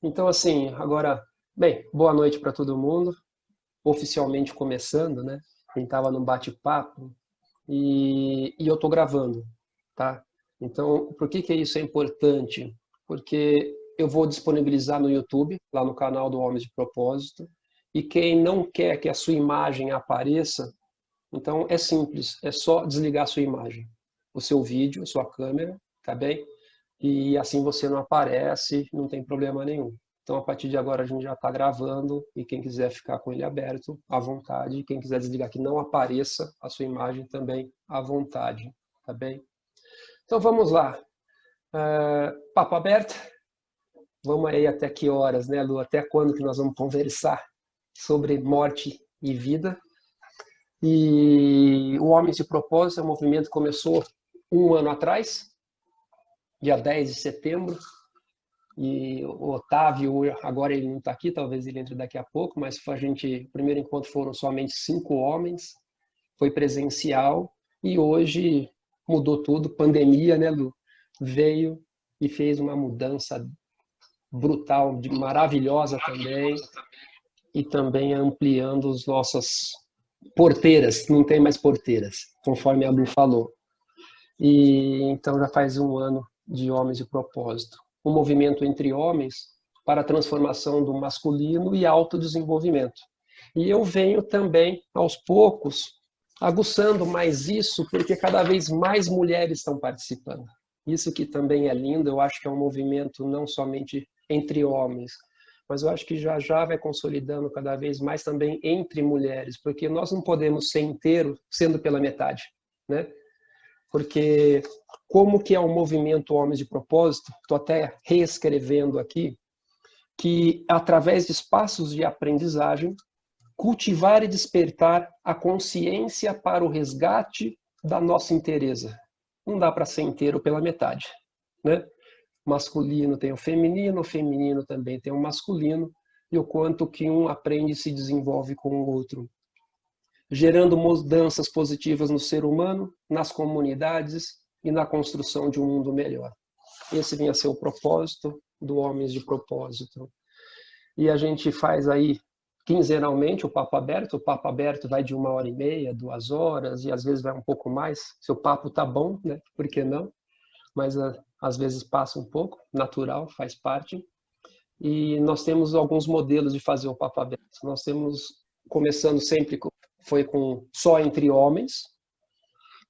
Então, assim, agora, bem, boa noite para todo mundo. Oficialmente começando, né? Quem estava no bate-papo e eu estou gravando, tá? Então, por que que isso é importante? Porque eu vou disponibilizar no YouTube, lá no canal do Homens de Propósito, e quem não quer que a sua imagem apareça, então é simples, é só desligar a sua imagem, o seu vídeo, a sua câmera, tá bem? E assim você não aparece, não tem problema nenhum. Então, a partir de agora, a gente já está gravando e quem quiser ficar com ele aberto, à vontade. Quem quiser desligar que não apareça a sua imagem também, à vontade, tá bem? Então, vamos lá. Papo aberto? Vamos aí até que horas, né, Lu? Até quando que nós vamos conversar sobre morte e vida? E o Homens de Propósito é um movimento que começou um ano atrás, dia 10 de setembro, e o Otávio, agora ele não está aqui, talvez ele entre daqui a pouco, mas o primeiro encontro foram somente 5 homens, foi presencial, e hoje mudou tudo, pandemia, né, Lu? Veio e fez uma mudança brutal, maravilhosa também, e também ampliando as nossas porteiras, não tem mais porteiras, conforme a Lu falou. E então já faz um ano de Homens de Propósito. Um movimento entre homens para a transformação do masculino e autodesenvolvimento. E eu venho também, aos poucos, aguçando mais isso, porque cada vez mais mulheres estão participando. Isso que também é lindo, eu acho que é um movimento não somente entre homens, mas eu acho que já já vai consolidando cada vez mais também entre mulheres, porque nós não podemos ser inteiro sendo pela metade, né? Porque como que é o movimento Homens de Propósito, estou até reescrevendo aqui, que através de espaços de aprendizagem, cultivar e despertar a consciência para o resgate da nossa inteireza. Não dá para ser inteiro pela metade, né? Masculino tem o feminino também tem o masculino, e o quanto que um aprende e se desenvolve com o outro, gerando mudanças positivas no ser humano, nas comunidades e na construção de um mundo melhor. Esse vinha a ser o propósito do Homens de Propósito. E a gente faz aí quinzenalmente o papo aberto vai de 1h30, 2 horas, e às vezes vai um pouco mais, se o papo tá bom, né? Por que não? Mas às vezes passa um pouco, natural, faz parte. E nós temos alguns modelos de fazer o papo aberto. Nós temos, começando sempre, foi com só entre homens.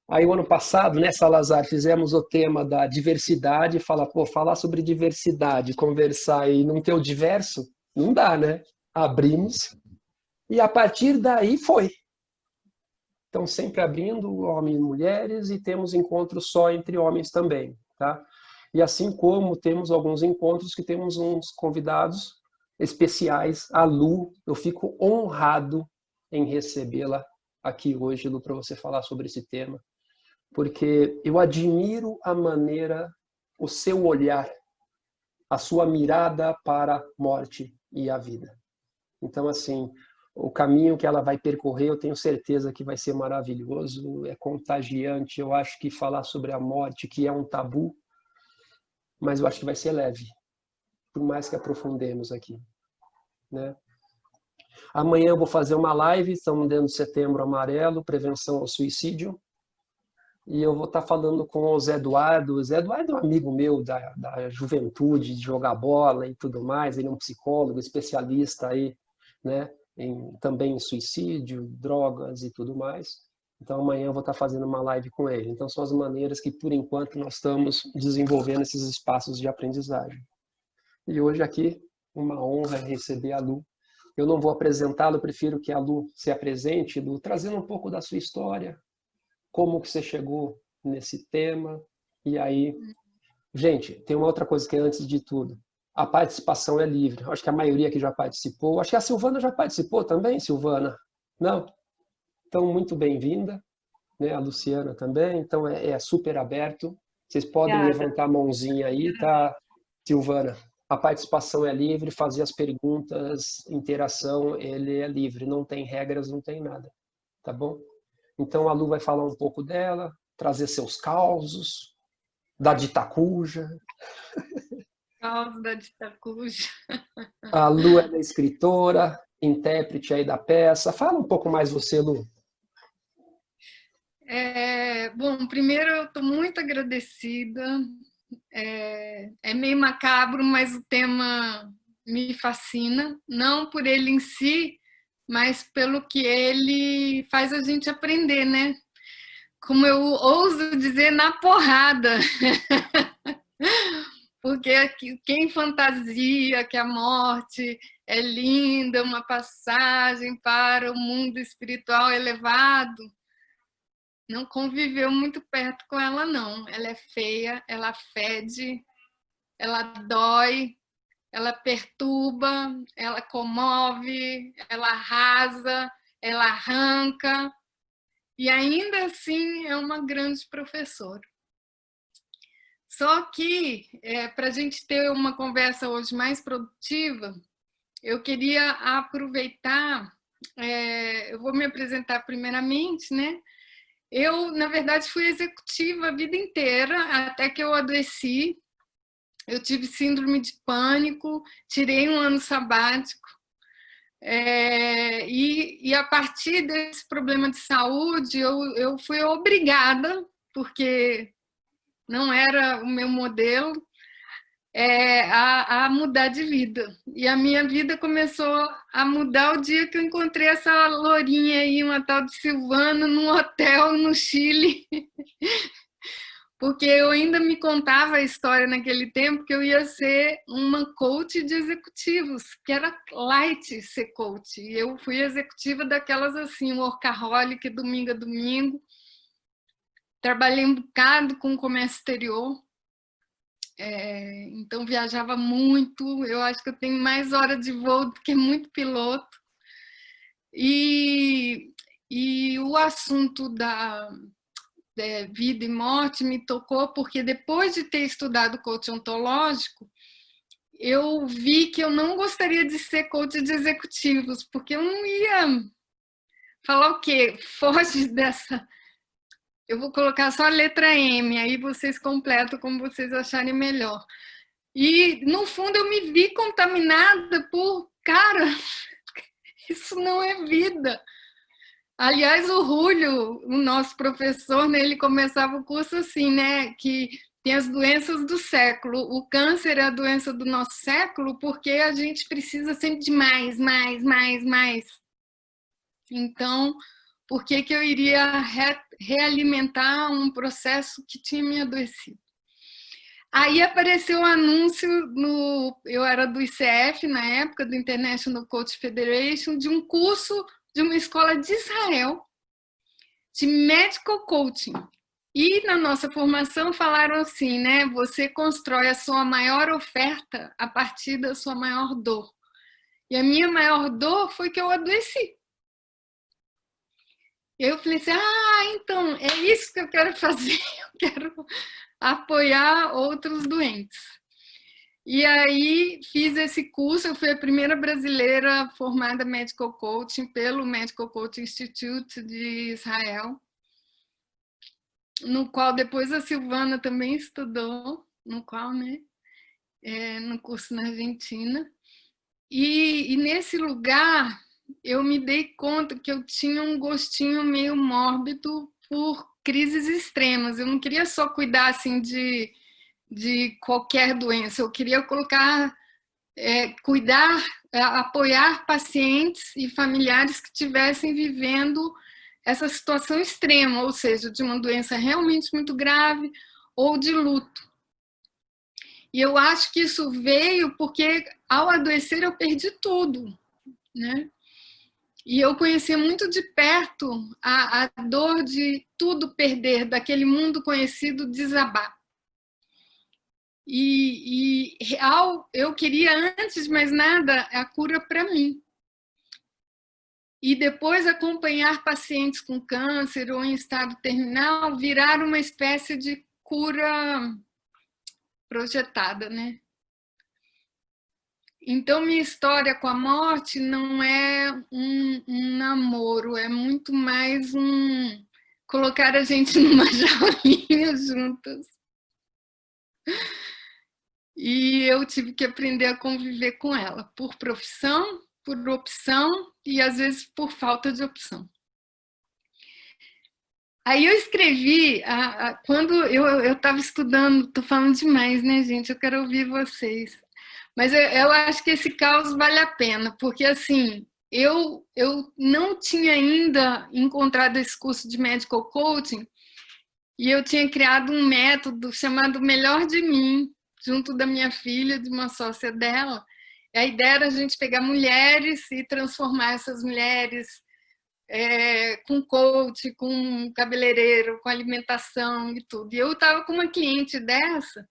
Aí o ano passado, né, Salazar, fizemos o tema da diversidade, falar sobre diversidade, conversar e não ter o diverso, não dá, né? Abrimos e a partir daí foi. Então sempre abrindo homens e mulheres e temos encontros só entre homens também, tá? E assim como temos alguns encontros que temos uns convidados especiais, a Lu, eu fico honrado em recebê-la aqui hoje, Lu, para você falar sobre esse tema, porque eu admiro a maneira, o seu olhar, a sua mirada para a morte e a vida. Então, assim, o caminho que ela vai percorrer, eu tenho certeza que vai ser maravilhoso, é contagiante. Eu acho que falar sobre a morte, que é um tabu, mas eu acho que vai ser leve, por mais que aprofundemos aqui, né? Amanhã eu vou fazer uma live, estamos dentro do Setembro Amarelo, prevenção ao suicídio, e eu vou estar falando com o Zé Eduardo. O Zé Eduardo é um amigo meu da juventude, de jogar bola e tudo mais. Ele é um psicólogo, especialista aí, né, também em suicídio, drogas e tudo mais. Então amanhã eu vou estar fazendo uma live com ele. Então são as maneiras que, por enquanto, nós estamos desenvolvendo esses espaços de aprendizagem. E hoje aqui, uma honra receber a Lu. Eu não vou apresentá-la, eu prefiro que a Lu se apresente, Lu, trazendo um pouco da sua história, como que você chegou nesse tema. E aí, gente, tem uma outra coisa que é antes de tudo. A participação é livre. Acho que a maioria aqui já participou. Acho que a Silvana já participou também, Silvana. Não? Então, muito bem-vinda. Né? A Luciana também. Então, é super aberto. Vocês podem Obrigada. levantar a mãozinha aí, tá, Silvana? A participação é livre, fazer as perguntas, interação, ele é livre. Não tem regras, não tem nada. Tá bom? Então, a Lu vai falar um pouco dela, trazer seus causos, da Ditacuja. Caos da Ditacuja. A Lu é escritora, intérprete aí da peça. Fala um pouco mais você, Lu. Bom, primeiro eu estou muito agradecida. É meio macabro, mas o tema me fascina, não por ele em si, mas pelo que ele faz a gente aprender, né? Como eu ouso dizer, na porrada. Porque quem fantasia que a morte é linda, uma passagem para o mundo espiritual elevado, não conviveu muito perto com ela, não. Ela é feia, ela fede, ela dói, ela perturba, ela comove, ela arrasa, ela arranca, e ainda assim é uma grande professora. Só que, para a gente ter uma conversa hoje mais produtiva, eu queria aproveitar, eu vou me apresentar primeiramente, né? Eu, na verdade, fui executiva a vida inteira, até que eu adoeci. Eu tive síndrome de pânico, tirei um ano sabático, e a partir desse problema de saúde, eu fui obrigada, porque não era o meu modelo, a mudar de vida. E a minha vida começou a mudar o dia que eu encontrei essa lourinha aí, uma tal de Silvana, num hotel no Chile. Porque eu ainda me contava a história naquele tempo que eu ia ser uma coach de executivos, que era light ser coach. E eu fui executiva daquelas assim, workaholic, domingo a domingo. Trabalhei um bocado com comércio exterior. Então viajava muito. Eu acho que eu tenho mais horas de voo do que muito piloto. E o assunto da vida e morte me tocou porque depois de ter estudado coach ontológico, eu vi que eu não gostaria de ser coach de executivos, porque eu não ia falar o quê? Foge dessa... Eu vou colocar só a letra M, aí vocês completam como vocês acharem melhor. E, no fundo, eu me vi contaminada por... Cara, isso não é vida. Aliás, o Rúlio, o nosso professor, né, ele começava o curso assim, né, que tem as doenças do século. O câncer é a doença do nosso século porque a gente precisa sempre de mais, mais, mais, mais. Então, por que eu iria realimentar um processo que tinha me adoecido? Aí apareceu o anúncio, eu era do ICF na época, do International Coach Federation, de um curso de uma escola de Israel, de Medical Coaching. E na nossa formação falaram assim, né? Você constrói a sua maior oferta a partir da sua maior dor. E a minha maior dor foi que eu adoeci. Eu falei assim, então, é isso que eu quero fazer. Eu quero apoiar outros doentes. E aí fiz esse curso, eu fui a primeira brasileira formada Medical Coaching pelo Medical Coaching Institute de Israel, no qual depois a Silvana também estudou, no curso na Argentina. E nesse lugar eu me dei conta que eu tinha um gostinho meio mórbido por crises extremas. Eu não queria só cuidar assim de qualquer doença, eu queria cuidar, apoiar pacientes e familiares que estivessem vivendo essa situação extrema, ou seja, de uma doença realmente muito grave ou de luto. E eu acho que isso veio porque, ao adoecer, eu perdi tudo, né? E eu conhecia muito de perto a dor de tudo perder, daquele mundo conhecido desabar. E eu queria, antes de mais nada, a cura para mim. E depois acompanhar pacientes com câncer ou em estado terminal virar uma espécie de cura projetada, né? Então, minha história com a morte não é um namoro, é muito mais colocar a gente numa jaulinha juntas. E eu tive que aprender a conviver com ela, por profissão, por opção e às vezes por falta de opção. Aí eu escrevi, quando eu estava estudando, estou falando demais, né, gente? Eu quero ouvir vocês. Mas eu acho que esse caos vale a pena, porque assim, eu não tinha ainda encontrado esse curso de Medical Coaching e eu tinha criado um método chamado Melhor de Mim, junto da minha filha, de uma sócia dela. A ideia era a gente pegar mulheres e transformar essas mulheres com coach, com cabeleireiro, com alimentação e tudo. E eu estava com uma cliente dessa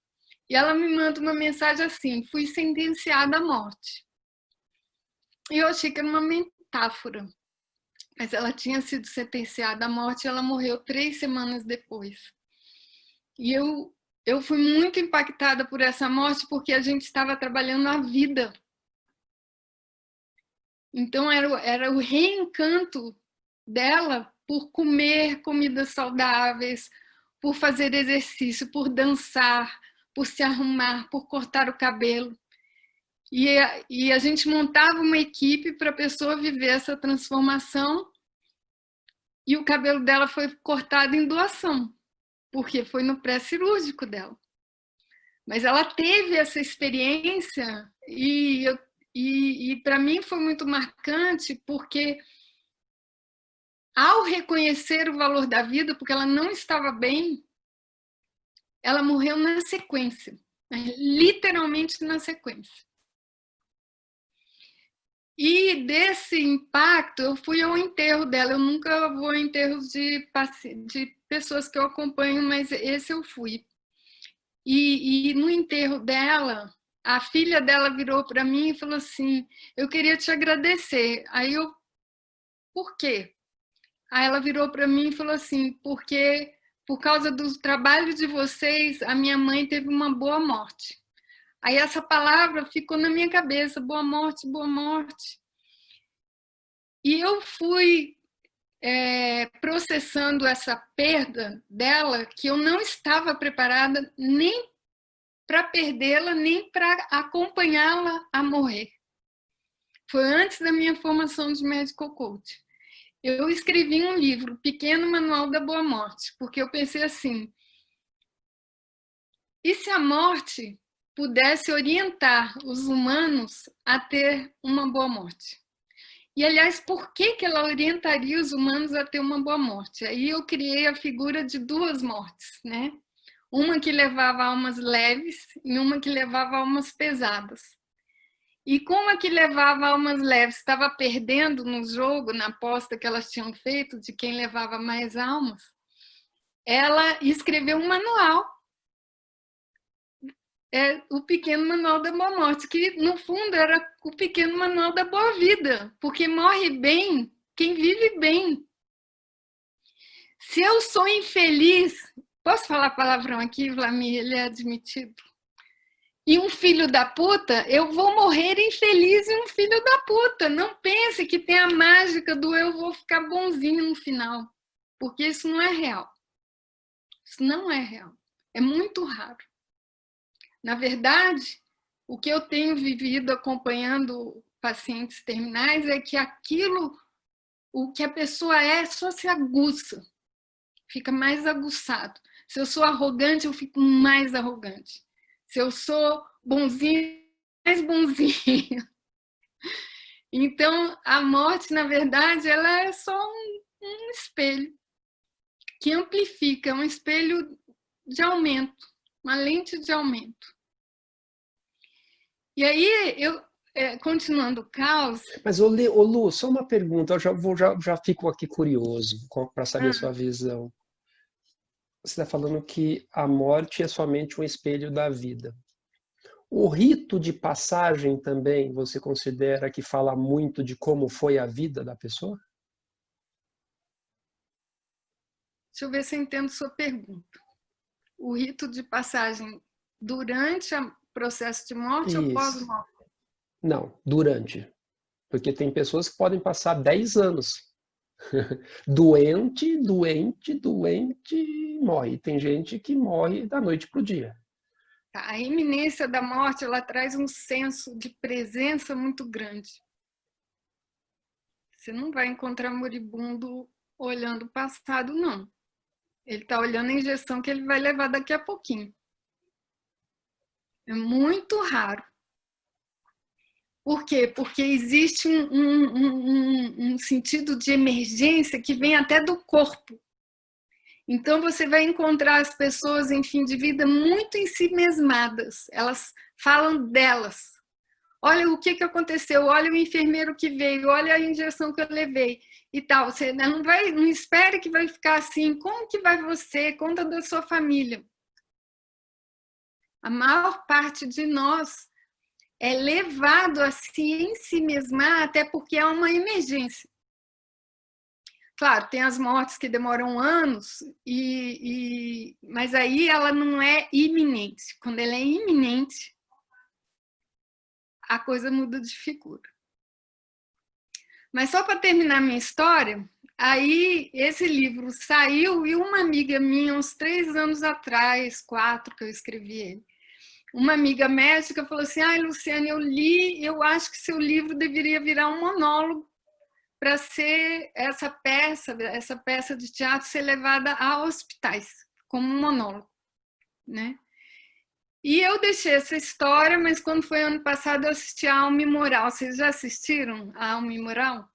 e ela me manda uma mensagem assim: fui sentenciada à morte. E eu achei que era uma metáfora, mas ela tinha sido sentenciada à morte e ela morreu 3 semanas depois. E eu fui muito impactada por essa morte porque a gente estava trabalhando a vida. Então era o reencanto dela por comer comidas saudáveis, por fazer exercício, por dançar, por se arrumar, por cortar o cabelo. E a gente montava uma equipe para a pessoa viver essa transformação e o cabelo dela foi cortado em doação, porque foi no pré-cirúrgico dela. Mas ela teve essa experiência e para mim foi muito marcante, porque ao reconhecer o valor da vida, porque ela não estava bem, ela morreu na sequência, literalmente na sequência. E desse impacto, eu fui ao enterro dela. Eu nunca vou a enterros de pessoas que eu acompanho, mas esse eu fui. E no enterro dela, a filha dela virou para mim e falou assim: eu queria te agradecer. Aí eu, por quê? Aí ela virou para mim e falou assim: porque por causa do trabalho de vocês, a minha mãe teve uma boa morte. Aí essa palavra ficou na minha cabeça: boa morte, boa morte. E eu fui processando essa perda dela, que eu não estava preparada nem para perdê-la, nem para acompanhá-la a morrer. Foi antes da minha formação de Medical Coach. Eu escrevi um livro, Pequeno Manual da Boa Morte, porque eu pensei assim: e se a morte pudesse orientar os humanos a ter uma boa morte? E, aliás, por que ela orientaria os humanos a ter uma boa morte? Aí eu criei a figura de 2 mortes, né? Uma que levava a almas leves e uma que levava a almas pesadas. E como a que levava a almas leves estava perdendo no jogo, na aposta que elas tinham feito de quem levava mais almas, ela escreveu um manual, o Pequeno Manual da Boa Morte, que no fundo era o Pequeno Manual da Boa Vida, porque morre bem quem vive bem. Se eu sou infeliz, posso falar palavrão aqui, Vlamir? Ele é admitido. E um filho da puta, eu vou morrer infeliz e um filho da puta. Não pense que tem a mágica do eu vou ficar bonzinho no final, porque isso não é real. Isso não é real. É muito raro. Na verdade, o que eu tenho vivido acompanhando pacientes terminais é que o que a pessoa é, só se aguça, fica mais aguçado. Se eu sou arrogante, eu fico mais arrogante. Se eu sou bonzinho, mais bonzinho. Então, a morte, na verdade, ela é só um espelho que amplifica, um espelho de aumento, uma lente de aumento. E aí, continuando o caos... Mas, ô Lu, só uma pergunta, eu já fico aqui curioso para saber a sua visão. Você está falando que a morte é somente um espelho da vida. O rito de passagem também, você considera que fala muito de como foi a vida da pessoa? Deixa eu ver se eu entendo sua pergunta. O rito de passagem durante o processo de morte ou pós-morte? Não, durante. Porque tem pessoas que podem passar 10 anos. Doente, doente, doente, morre. Tem gente que morre da noite para o dia. Tá? A iminência da morte, ela traz um senso de presença muito grande. Você não vai encontrar moribundo olhando o passado, não. Ele está olhando a injeção que ele vai levar daqui a pouquinho. É muito raro. Por quê? Porque existe um sentido de emergência que vem até do corpo. Então, você vai encontrar as pessoas em fim de vida muito em si mesmadas. Elas falam delas. Olha o que aconteceu, olha o enfermeiro que veio, olha a injeção que eu levei e tal. Você não espere que vai ficar assim. Como que vai você? Conta da sua família. A maior parte de nós é levado a se ensimesmar, até porque é uma emergência. Claro, tem as mortes que demoram anos, mas aí ela não é iminente. Quando ela é iminente, a coisa muda de figura. Mas só para terminar minha história, aí esse livro saiu e uma amiga minha, uns 3 anos atrás, 4 que eu escrevi ele, uma amiga médica falou assim: ai, Luciane, eu li, eu acho que seu livro deveria virar um monólogo para ser essa peça de teatro ser levada a hospitais, como um monólogo, né? E eu deixei essa história, mas quando foi ano passado eu assisti a Alma Imoral. Vocês já assistiram a Alma Imoral?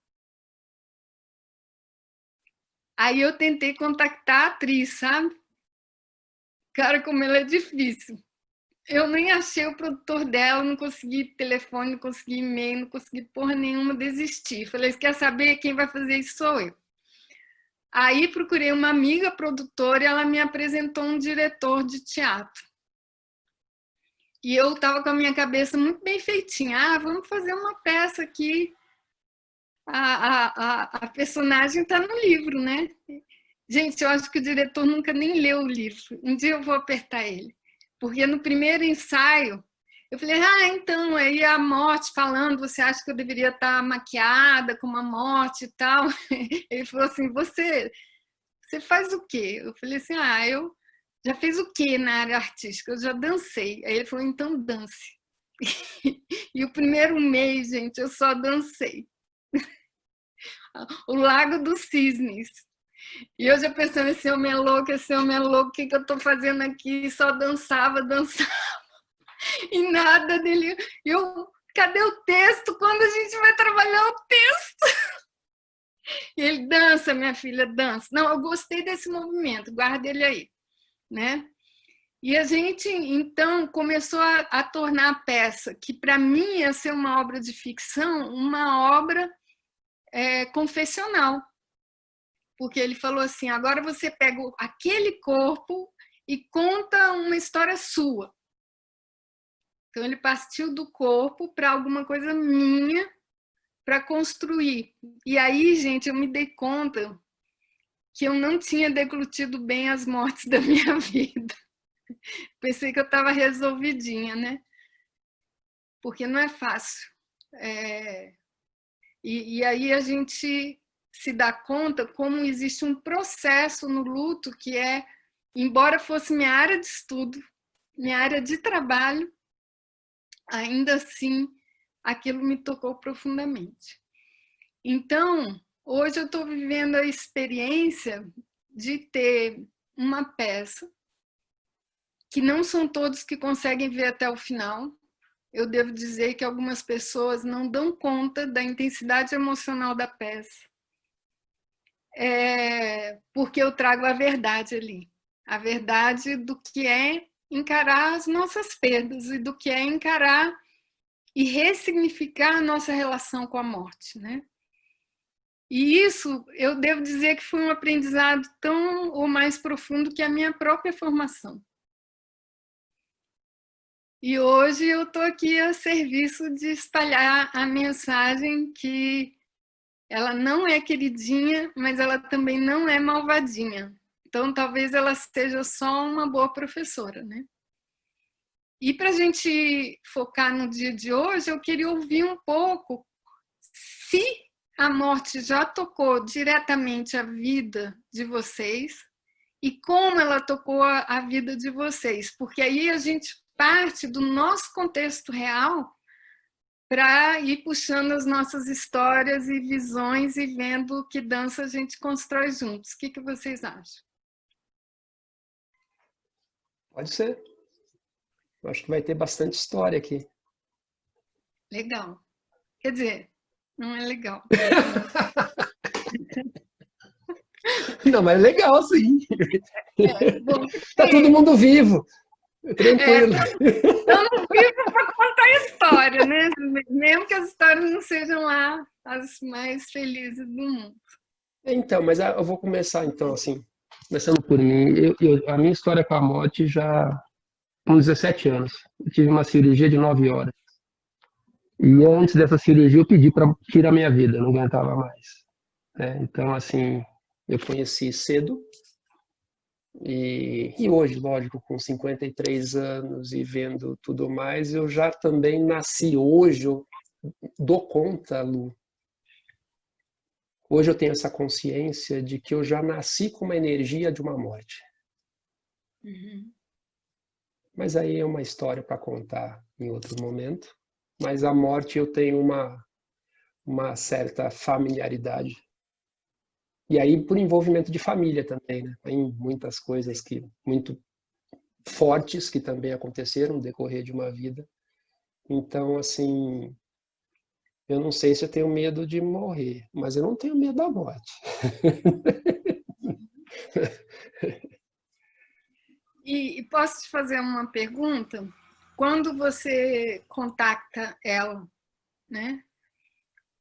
Aí eu tentei contactar a atriz, sabe? Cara, como ela é difícil. Eu nem achei o produtor dela, não consegui telefone, não consegui e-mail, não consegui porra nenhuma, desisti. Falei, quer saber? Quem vai fazer isso sou eu. Aí procurei uma amiga produtora e ela me apresentou um diretor de teatro. E eu estava com a minha cabeça muito bem feitinha. Ah, vamos fazer uma peça aqui. A personagem está no livro, né? Gente, eu acho que o diretor nunca nem leu o livro. Um dia eu vou apertar ele. Porque no primeiro ensaio, eu falei, então, aí a morte falando, você acha que eu deveria estar maquiada com uma morte e tal? Ele falou assim, você faz o quê? Eu falei assim, eu já fiz o quê na área artística? Eu já dancei. Aí ele falou, então dance. E o primeiro mês, gente, eu só dancei. O Lago dos Cisnes. E eu já pensando, esse homem é louco, o que eu estou fazendo aqui? Só dançava. E nada dele. Cadê o texto? Quando a gente vai trabalhar o texto? E ele, dança, minha filha, dança. Não, eu gostei desse movimento, guarda ele aí, né? E a gente, então, começou a tornar a peça, que para mim ia ser uma obra de ficção, uma obra confessional. Porque ele falou assim, agora você pega aquele corpo e conta uma história sua. Então, ele partiu do corpo para alguma coisa minha para construir. E aí, gente, eu me dei conta que eu não tinha deglutido bem as mortes da minha vida. Pensei que eu estava resolvidinha, né? Porque não é fácil. E aí a gente se dá conta como existe um processo no luto que embora fosse minha área de estudo, minha área de trabalho, ainda assim aquilo me tocou profundamente. Então, hoje eu estou vivendo a experiência de ter uma peça que não são todos que conseguem ver até o final. Eu devo dizer que algumas pessoas não dão conta da intensidade emocional da peça. Porque eu trago a verdade ali. A verdade do que é encarar as nossas perdas e do que é encarar e ressignificar a nossa relação com a morte, né? E isso, eu devo dizer que foi um aprendizado tão ou mais profundo que a minha própria formação. E hoje eu estou aqui a serviço de espalhar a mensagem que ela não é queridinha, mas ela também não é malvadinha. Então, talvez ela seja só uma boa professora, né? E para a gente focar no dia de hoje, eu queria ouvir um pouco se a morte já tocou diretamente a vida de vocês e como ela tocou a vida de vocês, porque aí a gente parte do nosso contexto real para ir puxando as nossas histórias e visões e vendo que dança a gente constrói juntos. O que vocês acham? Pode ser. Eu acho que vai ter bastante história aqui. Legal. Quer dizer, não é legal. Não, mas é legal, sim. Bom, Tá todo mundo vivo. Tranquilo. Eu não vivo para contar a história, né? Mesmo que as histórias não sejam lá as mais felizes do mundo. Então, mas eu vou começar então, assim, começando por mim. A minha história com a morte já com 17 anos. Eu tive uma cirurgia de 9 horas. E antes dessa cirurgia eu pedi para tirar minha vida, eu não aguentava mais. Então, assim, eu conheci cedo. E hoje, lógico, com 53 anos e vendo tudo mais, eu já também nasci. Hoje eu dou conta, Lu. Hoje eu tenho essa consciência de que eu já nasci com uma energia de uma morte. Uhum. Mas aí é uma história para contar em outro momento. Mas a morte eu tenho uma certa familiaridade. E aí por envolvimento de família também, né? Tem muitas coisas muito fortes que também aconteceram no decorrer de uma vida. Então, assim, eu não sei se eu tenho medo de morrer, mas eu não tenho medo da morte. E posso te fazer uma pergunta? Quando você contacta ela, né?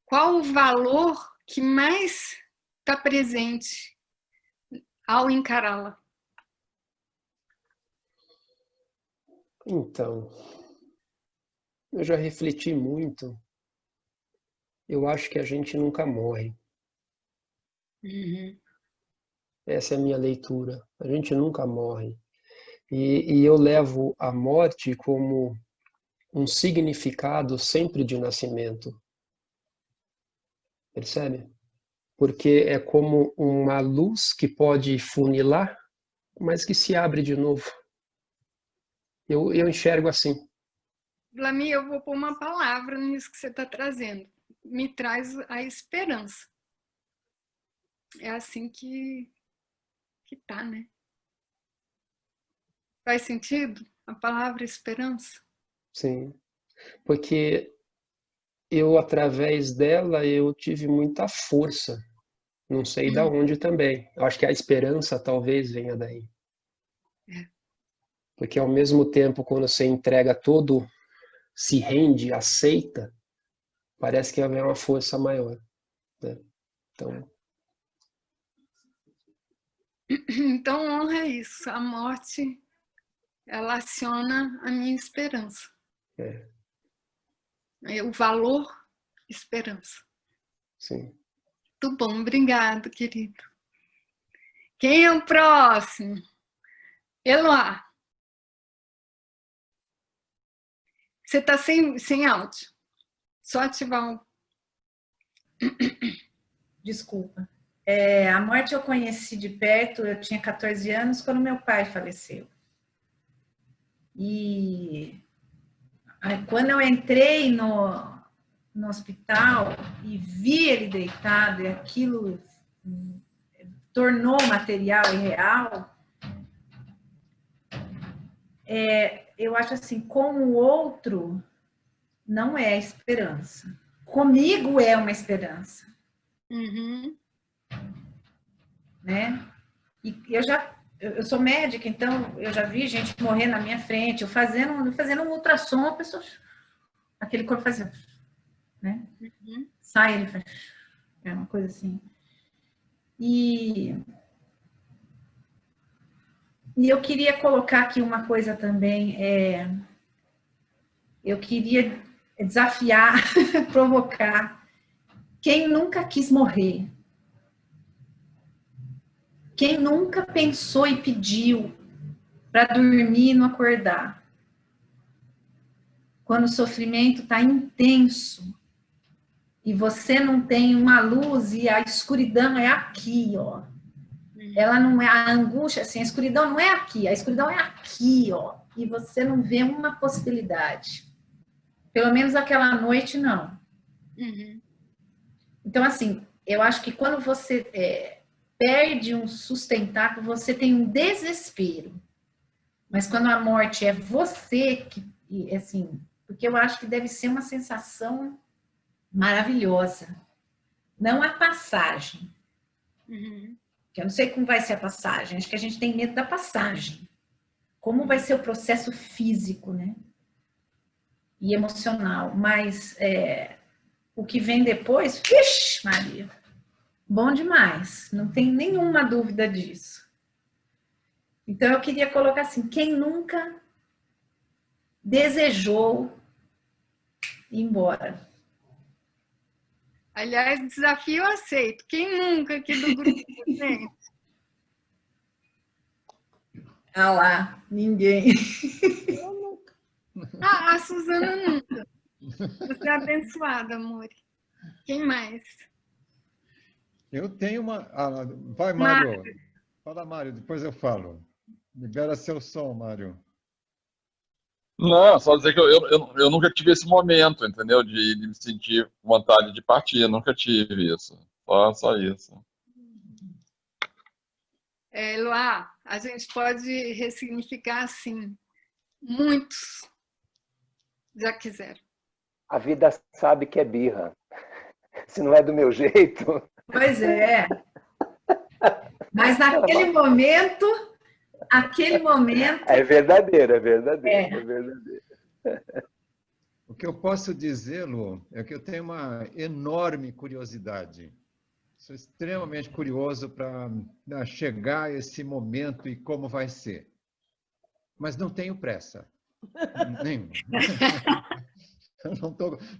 Qual o valor que mais está presente ao encará-la? Então, eu já refleti muito. Eu acho que a gente nunca morre. Uhum. Essa é a minha leitura. A gente nunca morre. E eu levo a morte como um significado sempre de nascimento. Percebe? Porque é como uma luz que pode funilar, mas que se abre de novo. Eu enxergo assim. Lami, eu vou pôr uma palavra nisso que você está trazendo. Me traz a esperança. É assim que tá, né? Faz sentido a palavra esperança? Sim. Porque eu, através dela, eu tive muita força. Não sei de onde também. Eu acho que a esperança talvez venha daí. É. Porque ao mesmo tempo, quando você entrega todo, se rende, aceita, parece que haverá uma força maior. Né? Então, Então, honra é isso. A morte, ela aciona a minha esperança. O valor, esperança. sim. Muito bom, obrigado, querido. Quem é o próximo? Eloá. Você está sem áudio. Só ativar o... Desculpa. A morte eu conheci de perto, eu tinha 14 anos, quando meu pai faleceu. E aí, quando eu entrei no hospital e vi ele deitado, e aquilo tornou material e real, eu acho assim, com o outro não é esperança. Comigo é uma esperança. Uhum. Né? E eu sou médica, então eu já vi gente morrer na minha frente, eu fazendo um ultrassom, a pessoa, aquele corpo fazia, né? Uhum. Sai, ele faz, é uma coisa assim. E eu queria colocar aqui uma coisa também, eu queria desafiar, provocar quem nunca quis morrer. Quem nunca pensou e pediu para dormir e não acordar? Quando o sofrimento está intenso e você não tem uma luz e a escuridão é aqui, ó. Ela não é a angústia, assim, a escuridão não é aqui, a escuridão é aqui, ó. e você não vê uma possibilidade. Pelo menos aquela noite, não. Uhum. Então, assim, eu acho que quando você perde um sustentáculo, você tem um desespero. Mas quando a morte é você, que, assim, porque eu acho que deve ser uma sensação maravilhosa. Não a passagem. Uhum. Que eu não sei como vai ser a passagem. Acho que a gente tem medo da passagem. Como vai ser o processo físico, né? E emocional. Mas o que vem depois, vixe, Maria, bom demais. Não tem nenhuma dúvida disso. Então eu queria colocar assim, quem nunca desejou ir embora? Aliás, desafio aceito. Quem nunca aqui do grupo, gente? Ah lá, ninguém. A Suzana nunca. Você é abençoada, amor. Quem mais? Eu tenho uma... vai, Mário. Mário. Fala, Mário, depois eu falo. Libera seu som, Mário. Não, só dizer que eu nunca tive esse momento, entendeu? De me sentir vontade de partir. Eu nunca tive isso. Só isso. Eloá, a gente pode ressignificar assim. Muitos já quiseram. A vida sabe que é birra. Se não é do meu jeito. Pois é. Mas naquele momento, É verdadeiro, é verdadeiro, é verdadeiro. O que eu posso dizer, Lu, é que eu tenho uma enorme curiosidade. Sou extremamente curioso para chegar a esse momento e como vai ser. Mas não tenho pressa. Nenhuma.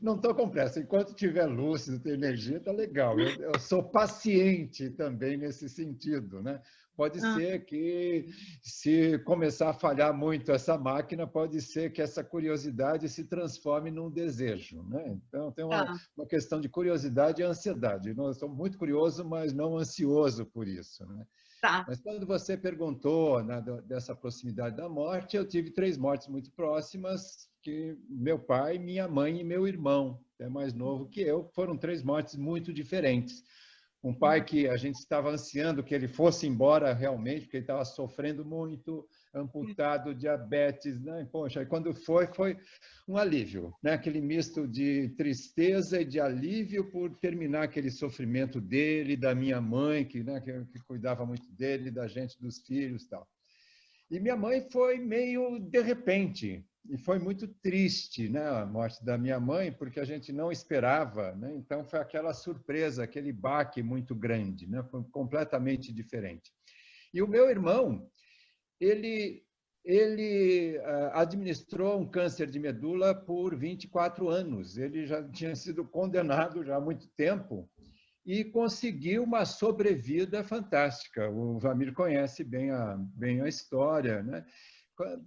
Não tô com pressa. Enquanto tiver lúcido, ter energia, tá legal. Eu sou paciente também nesse sentido, né? Pode ser que, se começar a falhar muito essa máquina, pode ser que essa curiosidade se transforme num desejo, né? Então, tem uma questão de curiosidade e ansiedade. Eu sou muito curioso, mas não ansioso por isso, né? Tá. Mas quando você perguntou, né, dessa proximidade da morte, eu tive 3 mortes muito próximas, que meu pai, minha mãe e meu irmão, que é mais novo que eu, foram 3 mortes muito diferentes. Um pai que a gente estava ansiando que ele fosse embora realmente, porque ele estava sofrendo muito, amputado, diabetes, né? Poxa, e quando foi um alívio, né? Aquele misto de tristeza e de alívio por terminar aquele sofrimento dele, da minha mãe, que cuidava muito dele, da gente, dos filhos e tal. E minha mãe foi meio de repente, e foi muito triste, né, a morte da minha mãe, porque a gente não esperava, né? Então foi aquela surpresa, aquele baque muito grande, né? Foi completamente diferente. E o meu irmão, ele administrou um câncer de medula por 24 anos. Ele já tinha sido condenado já há muito tempo e conseguiu uma sobrevida fantástica. O Vamir conhece bem a história, né?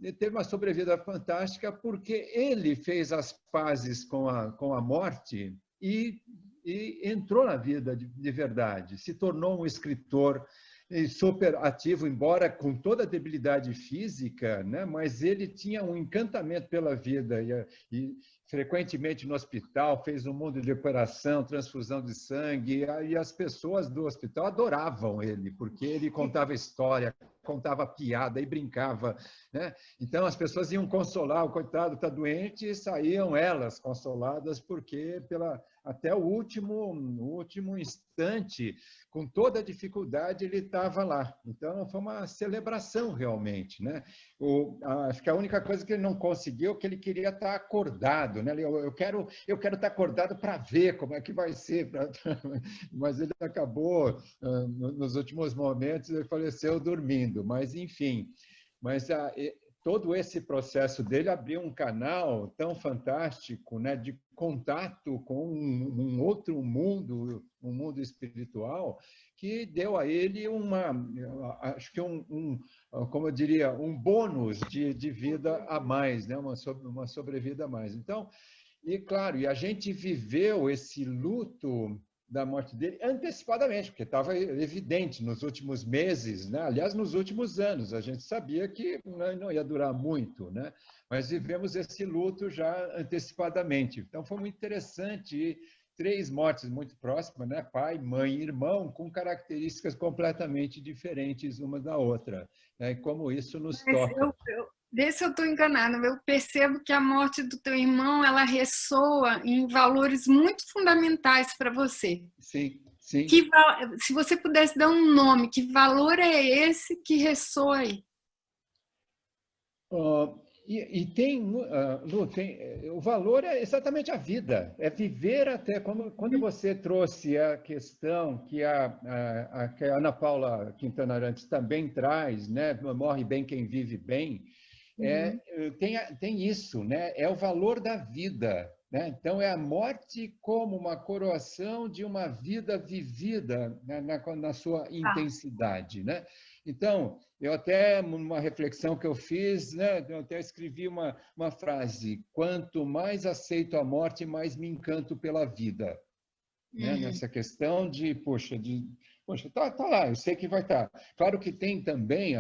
Ele teve uma sobrevida fantástica porque ele fez as pazes com a morte e entrou na vida de verdade, se tornou um escritor super ativo, embora com toda a debilidade física, né? Mas ele tinha um encantamento pela vida e frequentemente no hospital, fez um mundo de operação, transfusão de sangue, e as pessoas do hospital adoravam ele, porque ele contava história, contava piada e brincava, né? Então as pessoas iam consolar, o coitado está doente, e saíam elas consoladas, porque até o último instante, com toda a dificuldade, ele estava lá. Então foi uma celebração realmente, né? Acho que a única coisa que ele não conseguiu é que ele queria estar acordado, né? Eu quero estar acordado para ver como é que vai ser, mas ele acabou, nos últimos momentos, ele faleceu dormindo, mas enfim. Mas todo esse processo dele abriu um canal tão fantástico, né, de contato com um outro mundo, um mundo espiritual, que deu a ele acho que como eu diria, um bônus de vida a mais, né, uma sobrevida a mais. Então, e claro, a gente viveu esse luto da morte dele antecipadamente, porque estava evidente nos últimos meses, né? Aliás, nos últimos anos, a gente sabia que não ia durar muito, né? Mas vivemos esse luto já antecipadamente. Então, foi muito interessante. E 3 mortes muito próximas, né? Pai, mãe e irmão, com características completamente diferentes uma da outra. Né? E como isso nos toca. Vê se eu estou enganada, eu percebo que a morte do teu irmão, ela ressoa em valores muito fundamentais para você. Sim, sim. Se você pudesse dar um nome, que valor é esse que ressoa aí? Tem, Lu, o valor é exatamente a vida, é viver até, quando você trouxe a questão que que a Ana Paula Quintana Arantes também traz, né? Morre bem quem vive bem, tem isso, né? É o valor da vida, né? Então, é a morte como uma coroação de uma vida vivida, né? na sua intensidade, né? Então, eu até, numa reflexão que eu fiz, né, eu até escrevi uma frase: quanto mais aceito a morte, mais me encanto pela vida. Né? Nessa questão de, poxa, tá lá, eu sei que vai estar. Claro que tem também,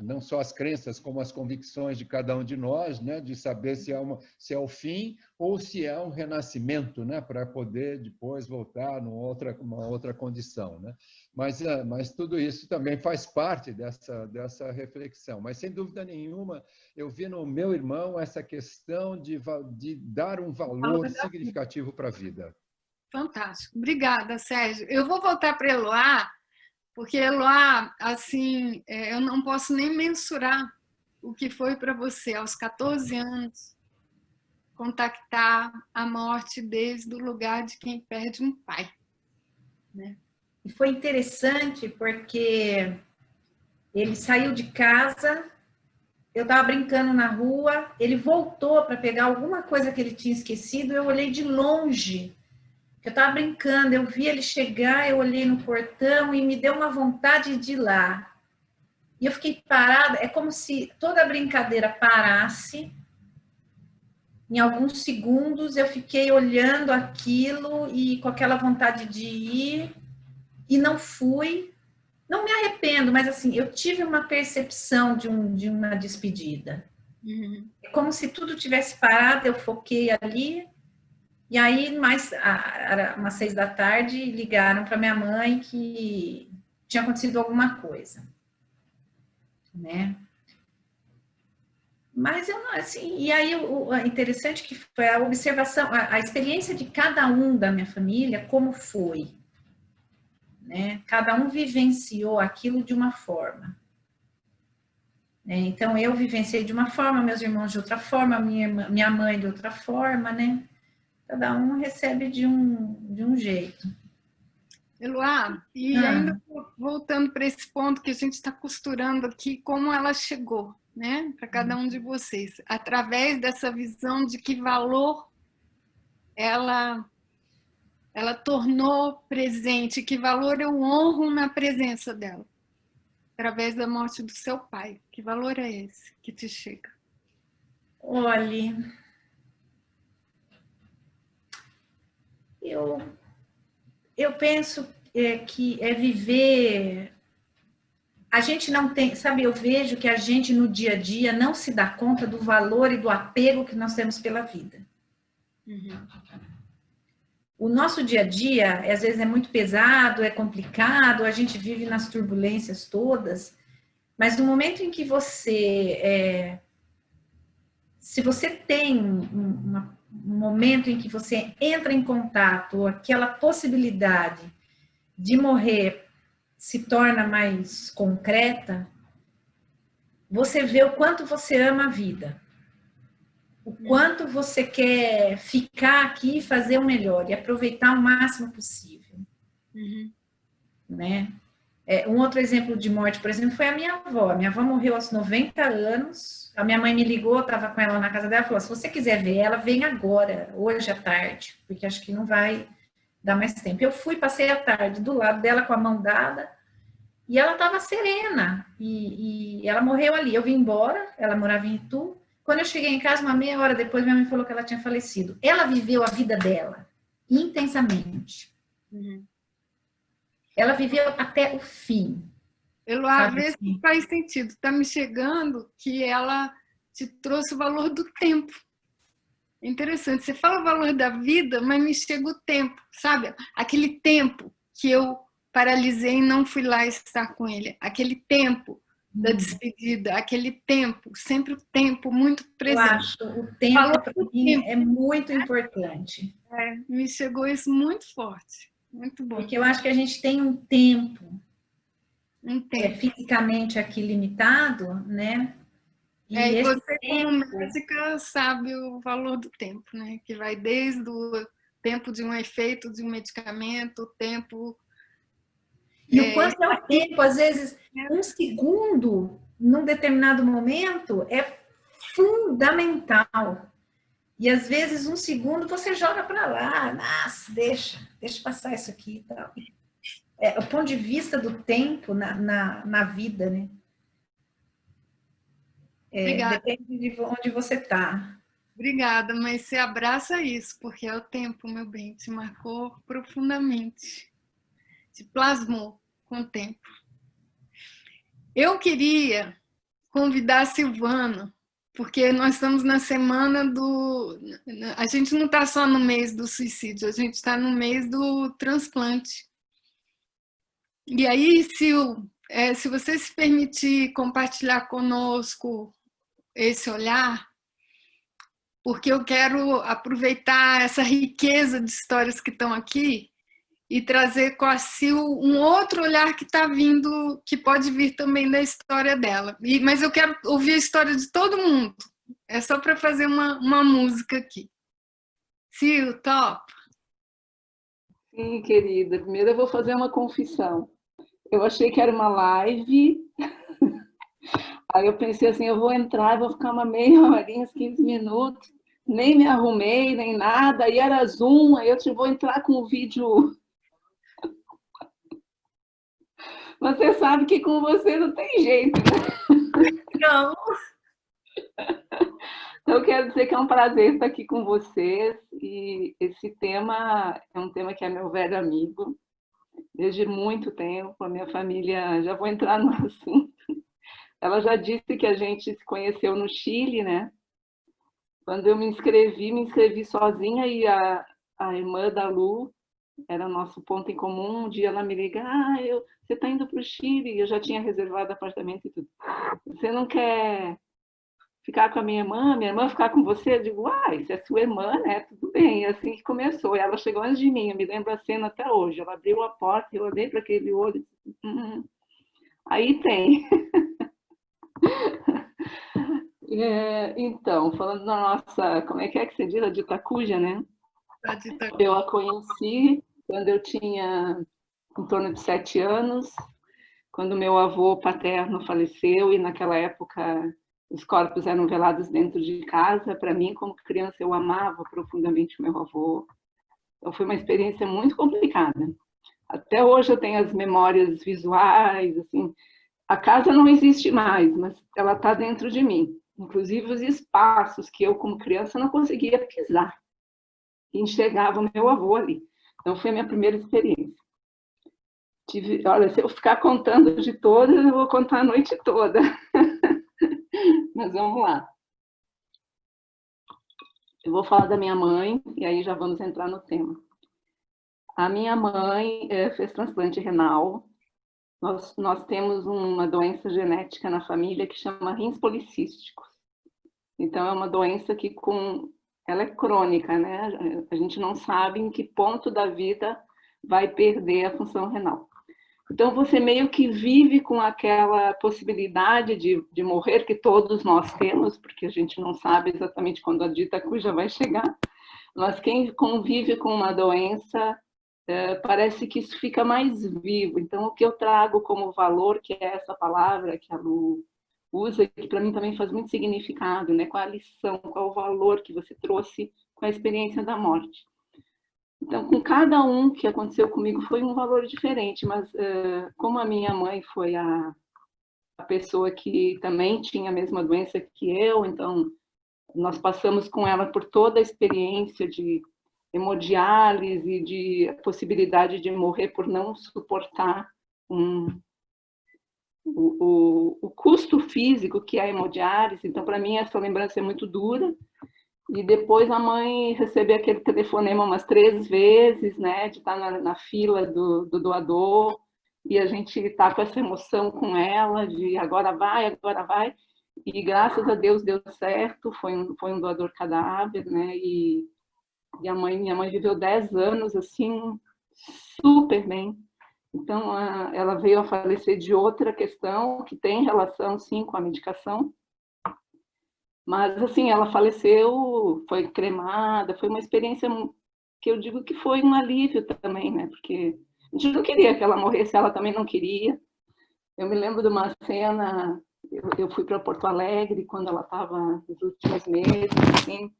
não só as crenças, como as convicções de cada um de nós, né, de saber se é o fim ou se é um renascimento, né, para poder depois voltar numa outra condição. Né? Mas tudo isso também faz parte dessa reflexão. Mas, sem dúvida nenhuma, eu vi no meu irmão essa questão de dar um valor significativo para a vida. Fantástico. Obrigada, Sérgio. Eu vou voltar para Eloá, porque Eloá, assim, eu não posso nem mensurar o que foi para você, aos 14 anos, contactar a morte desde o lugar de quem perde um pai. Né? E foi interessante porque ele saiu de casa, eu estava brincando na rua, ele voltou para pegar alguma coisa que ele tinha esquecido, eu olhei de longe. Eu estava brincando, eu vi ele chegar, eu olhei no portão e me deu uma vontade de ir lá. E eu fiquei parada, é como se toda a brincadeira parasse. Em alguns segundos eu fiquei olhando aquilo e com aquela vontade de ir e não fui. Não me arrependo, mas assim, eu tive uma percepção de uma despedida. É como se tudo tivesse parado, eu foquei ali. E aí, era umas 6 da tarde, ligaram para minha mãe que tinha acontecido alguma coisa, né? Mas eu não, assim, e aí o interessante que foi a observação, a experiência de cada um da minha família, como foi, né? Cada um vivenciou aquilo de uma forma. Né? Então, eu vivenciei de uma forma, meus irmãos de outra forma, minha mãe de outra forma, né? Cada um recebe de um jeito. Eloá, e ainda voltando para esse ponto que a gente está costurando aqui, como ela chegou, né, para cada um de vocês, através dessa visão de que valor ela tornou presente, que valor eu honro na presença dela, através da morte do seu pai. Que valor é esse que te chega? Olhe, eu penso que é viver. A gente não tem, sabe, eu vejo que a gente no dia a dia não se dá conta do valor e do apego que nós temos pela vida. O nosso dia a dia, às vezes, é muito pesado, é complicado, a gente vive nas turbulências todas, mas no momento em que você, se você tem um momento em que você entra em contato, aquela possibilidade de morrer se torna mais concreta, você vê o quanto você ama a vida, o quanto você quer ficar aqui e fazer o melhor e aproveitar o máximo possível. Né? Um outro exemplo de morte, por exemplo, foi a minha avó. A minha avó morreu aos 90 anos. A minha mãe me ligou, estava com ela na casa dela, falou: se você quiser ver ela, vem agora, hoje à tarde, porque acho que não vai dar mais tempo. Eu fui, passei a tarde do lado dela com a mão dada, e ela estava serena, e ela morreu ali. Eu vim embora, ela morava em Itu. Quando eu cheguei em casa, uma meia hora depois, minha mãe falou que ela tinha falecido. Ela viveu a vida dela intensamente. Ela viveu até o fim. Às vezes faz sentido. Está me chegando que ela te trouxe o valor do tempo. Interessante. Você fala o valor da vida, mas me chega o tempo, sabe? Aquele tempo que eu paralisei e não fui lá estar com ele. Aquele tempo da despedida, aquele tempo, sempre o tempo muito presente. Eu acho o tempo, para mim, é muito importante. Me chegou isso muito forte. Muito bom. Porque eu acho que a gente tem um tempo. Fisicamente aqui limitado, né? E você, como médica, sabe o valor do tempo, né? Que vai desde o tempo de um efeito de um medicamento, o tempo... E o quanto é o tempo, às vezes, um segundo, num determinado momento, é fundamental. E, às vezes, um segundo você joga para lá, nossa, deixa passar isso aqui e tal. O ponto de vista do tempo na vida, né? Depende de onde você está. Obrigada, mas você abraça isso, porque é o tempo, meu bem, te marcou profundamente, te plasmou com o tempo. Eu queria convidar a Silvana, porque nós estamos na semana do... A gente não está só no mês do suicídio, a gente está no mês do transplante. E aí, Sil, se você se permitir compartilhar conosco esse olhar, porque eu quero aproveitar essa riqueza de histórias que estão aqui e trazer com a Sil um outro olhar que está vindo, que pode vir também da história dela. Mas eu quero ouvir a história de todo mundo. É só para fazer uma música aqui. Sil, top? Sim, querida. Primeiro eu vou fazer uma confissão. Eu achei que era uma live, aí eu pensei assim, eu vou entrar, vou ficar uma meia horinha, uns 15 minutos, nem me arrumei, nem nada, aí era Zoom, aí eu vou entrar com o vídeo. Você sabe que com você não tem jeito, né? Não. Então, eu quero dizer que é um prazer estar aqui com vocês, e esse tema é um tema que é meu velho amigo, desde muito tempo. A minha família, já vou entrar no assunto, ela já disse que a gente se conheceu no Chile, né? Quando eu me inscrevi sozinha, e a irmã da Lu era nosso ponto em comum. Um dia ela me liga, você está indo para o Chile, eu já tinha reservado apartamento e tudo. Você não quer ficar com a minha irmã ficar com você? Eu digo, isso é sua irmã, né? Tudo bem. E assim que começou. Ela chegou antes de mim, eu me lembro a cena até hoje. Ela abriu a porta, eu olhei para aquele olho. Aí tem. Então, falando da nossa, como é que se diz? A Ditacuja, né? Eu a conheci quando eu tinha em torno de 7 anos, quando meu avô paterno faleceu, e naquela época os corpos eram velados dentro de casa. Para mim, como criança, eu amava profundamente o meu avô. Então, foi uma experiência muito complicada. Até hoje eu tenho as memórias visuais, assim. A casa não existe mais, mas ela está dentro de mim. Inclusive os espaços que eu, como criança, não conseguia pisar. E enxergava o meu avô ali. Então, foi a minha primeira experiência. Olha, se eu ficar contando de todas, eu vou contar a noite toda. Mas vamos lá. Eu vou falar da minha mãe, e aí já vamos entrar no tema. A minha mãe fez transplante renal. Nós temos uma doença genética na família que chama rins policísticos. Então, é uma doença que ela é crônica, né? A gente não sabe em que ponto da vida vai perder a função renal. Então, você meio que vive com aquela possibilidade de morrer, que todos nós temos, porque a gente não sabe exatamente quando a Ditacuja vai chegar, mas quem convive com uma doença, parece que isso fica mais vivo. Então, o que eu trago como valor, que é essa palavra que a Lu usa, que para mim também faz muito significado, né? Qual a lição, qual o valor que você trouxe com a experiência da morte. Então, com cada um que aconteceu comigo foi um valor diferente, mas como a minha mãe foi a pessoa que também tinha a mesma doença que eu, então nós passamos com ela por toda a experiência de hemodiálise, de possibilidade de morrer por não suportar o custo físico que é a hemodiálise. Então, para mim, essa lembrança é muito dura. E depois a mãe receber aquele telefonema umas 3 vezes, né, de estar na fila do doador, e a gente está com essa emoção com ela, de agora vai, e graças a Deus deu certo, foi um doador cadáver, né, e minha mãe viveu 10 anos, assim, super bem. Então, ela veio a falecer de outra questão, que tem relação, sim, com a medicação. Mas, assim, ela faleceu, foi cremada, foi uma experiência que eu digo que foi um alívio também, né? Porque a gente não queria que ela morresse, ela também não queria. Eu me lembro de uma cena, eu fui para Porto Alegre quando ela estava nos últimos meses, assim.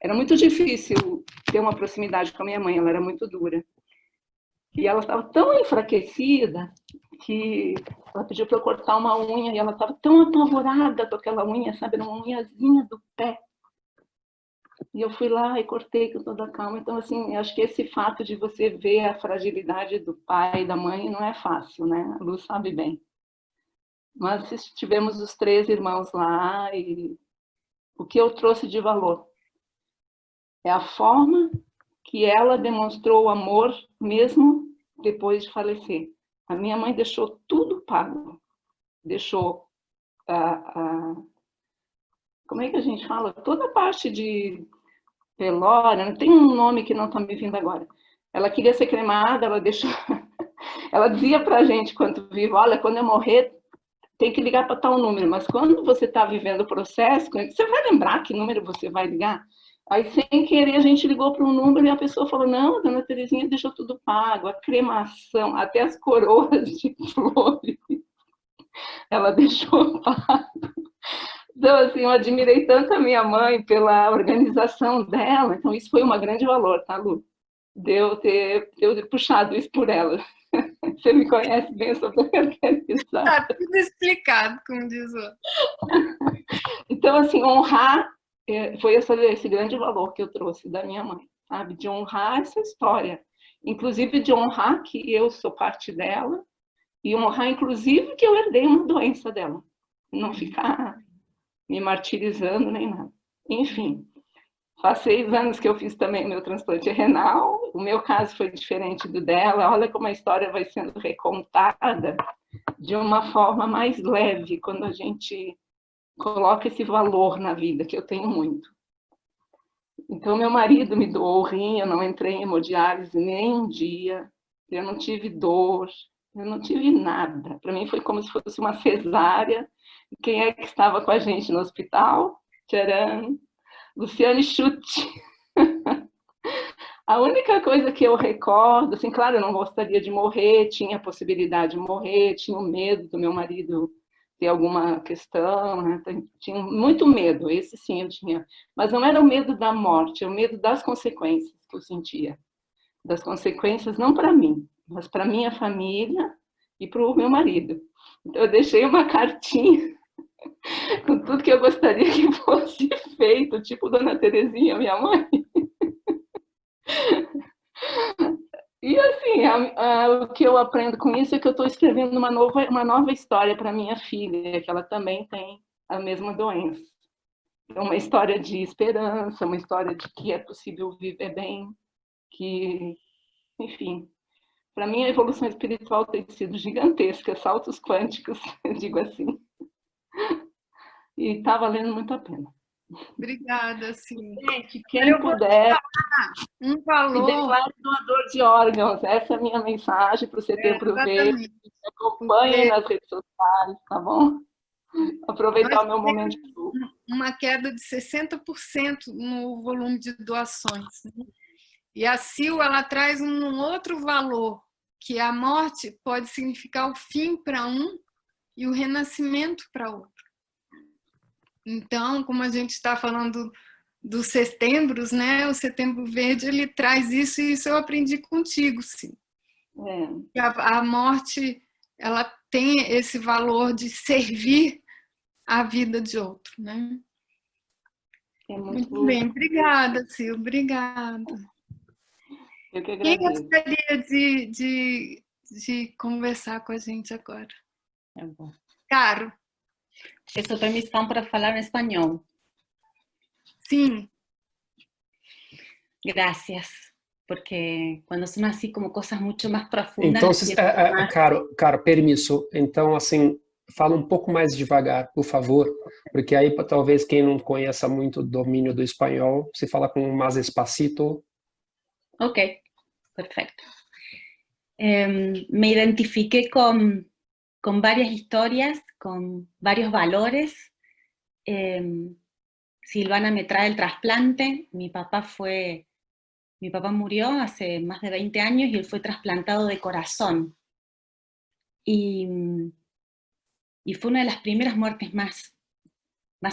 Era muito difícil ter uma proximidade com a minha mãe, ela era muito dura. E ela estava tão enfraquecida que ela pediu para eu cortar uma unha e ela estava tão apavorada com aquela unha, sabe? Era uma unhazinha do pé. E eu fui lá e cortei com toda a calma. Então, assim, eu acho que esse fato de você ver a fragilidade do pai e da mãe não é fácil, né? A Lu sabe bem. Mas tivemos os 3 irmãos lá e o que eu trouxe de valor é a forma que ela demonstrou o amor mesmo depois de falecer. A minha mãe deixou tudo pago. Deixou como é que a gente fala? Toda a parte de velório, tem um nome que não está me vindo agora. Ela queria ser cremada, ela deixou... Ela dizia para a gente, quando viva, olha, quando eu morrer, tem que ligar para tal número, mas quando você está vivendo o processo, você vai lembrar que número você vai ligar? Aí, sem querer, a gente ligou para um número e a pessoa falou, não, a dona Terezinha deixou tudo pago, a cremação, até as coroas de flores, ela deixou pago. Então, assim, eu admirei tanto a minha mãe pela organização dela, então isso foi um grande valor, tá, Lu? De eu ter puxado isso por ela. Você me conhece bem, eu sou bem organizada. Tá tudo explicado, como diz o outro. Então, assim, honrar foi esse grande valor que eu trouxe da minha mãe, sabe? De honrar essa história. Inclusive de honrar que eu sou parte dela e honrar, inclusive, que eu herdei uma doença dela. Não ficar me martirizando nem nada. Enfim, faz 6 anos que eu fiz também o meu transplante renal. O meu caso foi diferente do dela. Olha como a história vai sendo recontada de uma forma mais leve, quando a gente coloca esse valor na vida, que eu tenho muito. Então, meu marido me doou o rim, eu não entrei em hemodiálise nem um dia, eu não tive dor, eu não tive nada. Para mim foi como se fosse uma cesárea. Quem é que estava com a gente no hospital? Tcharam! Luciane Schutt. A única coisa que eu recordo, assim, claro, eu não gostaria de morrer, tinha a possibilidade de morrer, tinha o medo do meu marido ter alguma questão, né? Tinha muito medo, esse sim eu tinha. Mas não era o medo da morte, é o medo das consequências que eu sentia. Das consequências não para mim, mas para minha família e para o meu marido. Então eu deixei uma cartinha com tudo que eu gostaria que fosse feito, tipo Dona Terezinha, minha mãe. E assim, o que eu aprendo com isso é que eu estou escrevendo uma nova história para minha filha, que ela também tem a mesma doença. É uma história de esperança, uma história de que é possível viver bem, que, enfim, para mim a evolução espiritual tem sido gigantesca, saltos quânticos, eu digo assim. E está valendo muito a pena. Obrigada, sim. Gente, quem puder, um valor... se declare doador de órgãos. Essa é a minha mensagem para o Setembro Verde. Acompanhem nas redes sociais, tá bom? Aproveitar o meu momento de luto. Uma queda de 60% no volume de doações. Né? E a Sil, ela traz um outro valor, que a morte pode significar o fim para um e o renascimento para outro. Então, como a gente está falando dos setembros, né? O Setembro Verde, ele traz isso, e isso eu aprendi contigo, sim. A morte, ela tem esse valor de servir a vida de outro, né? É muito bem, obrigada, Sil, obrigada. Eu que Quem agradeço. gostaria de conversar com a gente agora? Tá bom. Caro, Peço permissão para falar em espanhol. sim. Gracias. Porque quando são assim como coisas muito mais profundas... Então, siento más. Caro, permisso. Então, assim, fala um pouco mais devagar, por favor, porque aí talvez quem não conheça muito o domínio do espanhol, se fala com mais espacito. Ok, perfecto. Me identifiqué con varias historias, con varios valores. Silvana me trae el trasplante. Mi papá murió hace más de 20 años y él fue trasplantado de corazón. Y fue una de las primeras muertes más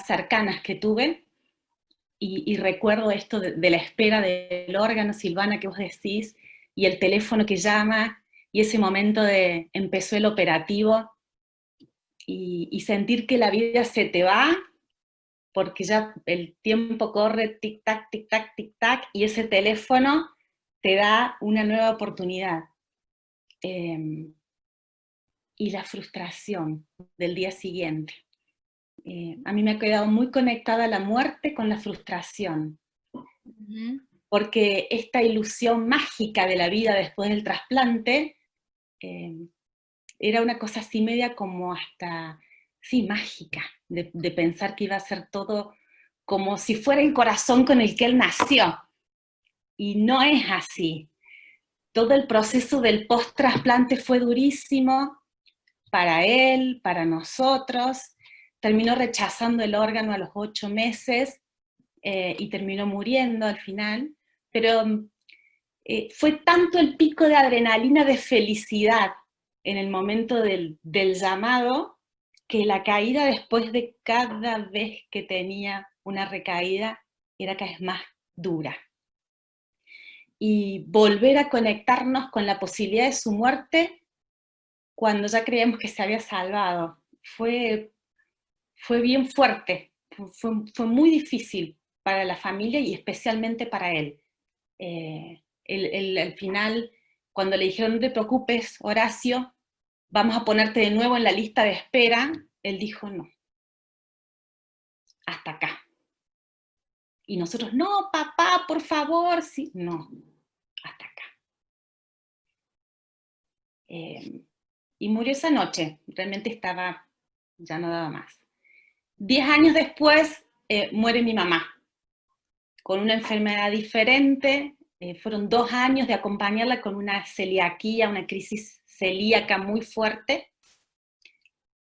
cercanas que tuve. Y recuerdo esto de la espera del órgano, Silvana, que vos decís, y el teléfono que llama, y ese momento de empezó el operativo, y sentir que la vida se te va, porque ya el tiempo corre, tic-tac, tic-tac, tic-tac, y ese teléfono te da una nueva oportunidad. Y la frustración del día siguiente. A mí me ha quedado muy conectada la muerte con la frustración. Porque esta ilusión mágica de la vida después del trasplante era una cosa así media como hasta, sí, mágica, de pensar que iba a ser todo como si fuera el corazón con el que él nació. Y no es así. Todo el proceso del post-trasplante fue durísimo para él, para nosotros. Terminó rechazando el órgano a los 8 meses y terminó muriendo al final. Pero fue tanto el pico de adrenalina, de felicidad en el momento del llamado, que la caída después de cada vez que tenía una recaída era cada vez más dura. Y volver a conectarnos con la posibilidad de su muerte cuando ya creíamos que se había salvado. Fue bien fuerte, fue muy difícil para la familia y especialmente para él. Al final, cuando le dijeron, no te preocupes, Horacio, vamos a ponerte de nuevo en la lista de espera, él dijo, no, hasta acá. Y nosotros, no, papá, por favor, sí, no, hasta acá. Y murió esa noche, realmente ya no daba más. 10 años después muere mi mamá, con una enfermedad diferente. Fueron 2 años de acompañarla con una celiaquía, una crisis celíaca muy fuerte.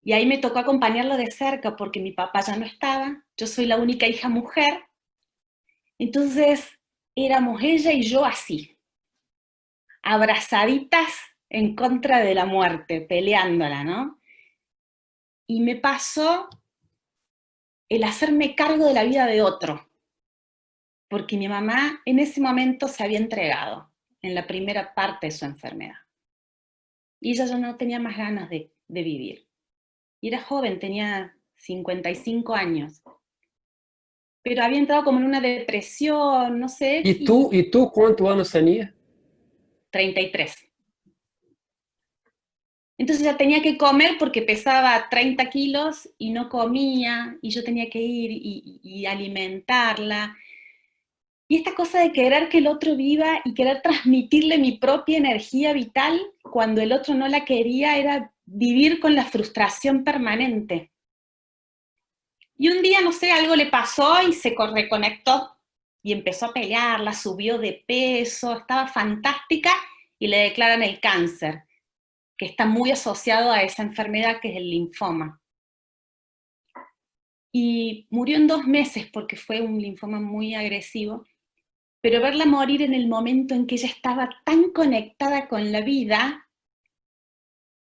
Y ahí me tocó acompañarla de cerca porque mi papá ya no estaba, yo soy la única hija mujer. Entonces éramos ella y yo así, abrazaditas en contra de la muerte, peleándola, ¿no? Y me pasó el hacerme cargo de la vida de otro, porque mi mamá en ese momento se había entregado en la primera parte de su enfermedad. Y ella ya no tenía más ganas de vivir. Y era joven, tenía 55 años. Pero había entrado como en una depresión, no sé. E tu quantos anos tenía? 33. Entonces ya tenía que comer porque pesaba 30 kilos y no comía, y yo tenía que ir y alimentarla. Y esta cosa de querer que el otro viva y querer transmitirle mi propia energía vital cuando el otro no la quería era vivir con la frustración permanente. Y un día, no sé, algo le pasó y se reconectó y empezó a pelearla, subió de peso, estaba fantástica y le declaran el cáncer, que está muy asociado a esa enfermedad que es el linfoma. Y murió en 2 meses porque fue un linfoma muy agresivo, pero verla morir en el momento en que ella estaba tan conectada con la vida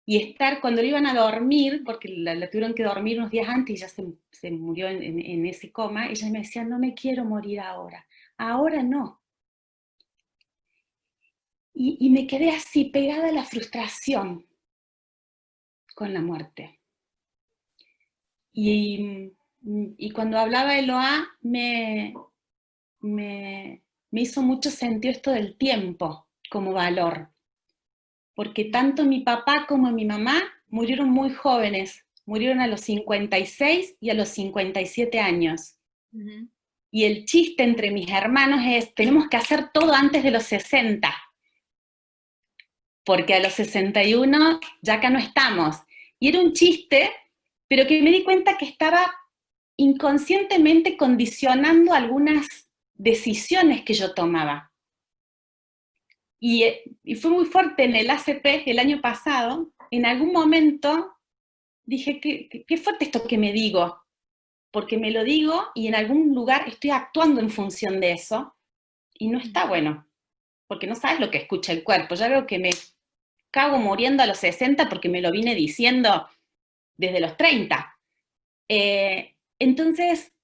y estar cuando le iban a dormir, porque la tuvieron que dormir unos días antes y ya se murió en ese coma, ella me decía, no me quiero morir ahora no. Y me quedé así, pegada a la frustración con la muerte. Y cuando hablaba Eloá, me hizo mucho sentido esto del tiempo. como valor. Porque tanto mi papá como mi mamá murieron muy jóvenes, murieron a los 56 y a los 57 años. Y el chiste entre mis hermanos es, tenemos que hacer todo antes de los 60, porque a los 61 ya acá no estamos. Y era un chiste, pero que me di cuenta que estaba inconscientemente condicionando algunas decisiones que yo tomaba. Y fue muy fuerte en el ACP el año pasado. En algún momento dije, qué fuerte esto que me digo, porque me lo digo y en algún lugar estoy actuando en función de eso, y no está bueno, porque no sabes lo que escucha el cuerpo. Ya veo que me cago muriendo a los 60 porque me lo vine diciendo desde los 30. Entonces,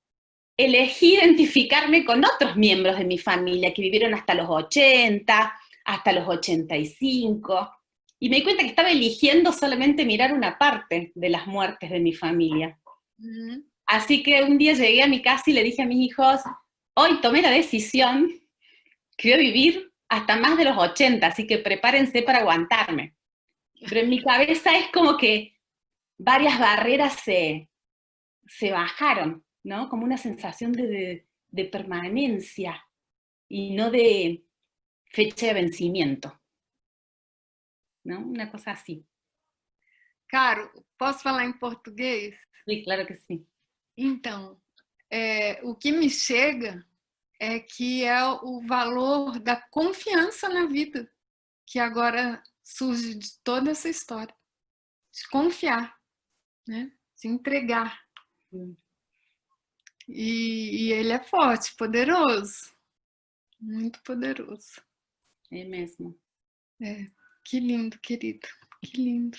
elegí identificarme con otros miembros de mi familia que vivieron hasta los 80, hasta los 85, y me di cuenta que estaba eligiendo solamente mirar una parte de las muertes de mi familia. Así que un día llegué a mi casa y le dije a mis hijos, hoy tomé la decisión que voy a vivir hasta más de los 80, así que prepárense para aguantarme. Pero en mi cabeza es como que varias barreras se bajaron, ¿no? Como una sensación de permanencia y no de fecha de vencimiento, ¿no? Una cosa así. Caro, posso falar em português? Sí, claro que sí. Então, o que me chega é que é o valor da confiança na vida, que agora surge de toda essa história. De confiar, né? De entregar. E ele é forte, poderoso. Muito poderoso. É mesmo. Que lindo, querido. Que lindo.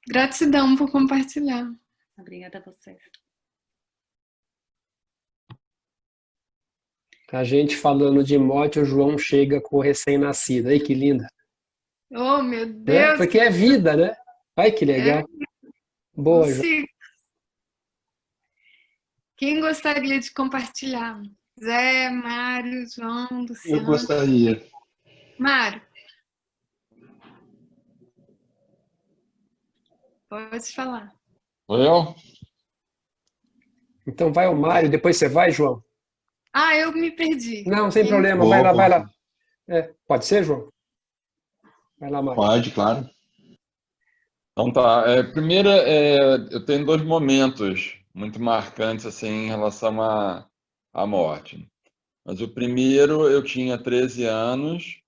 Gratidão por compartilhar. Obrigada a vocês. A gente falando de morte, o João chega com o recém-nascido. Aí que linda. Oh, meu Né? Deus! Porque é vida, né? Ai, que legal. Boa, João. Quem gostaria de compartilhar? Zé, Mário, João, Luciano. Eu gostaria. Mário. Pode falar. Eu? Então vai o Mário, depois você vai, João? Eu me perdi. Não, sem problema. Vai lá, vai lá. Pode ser, João? Vai lá, Mário. Pode, claro. Então tá. Primeiro, eu tenho 2 momentos muito marcantes assim, em relação à morte. Mas o primeiro, eu tinha 13 anos,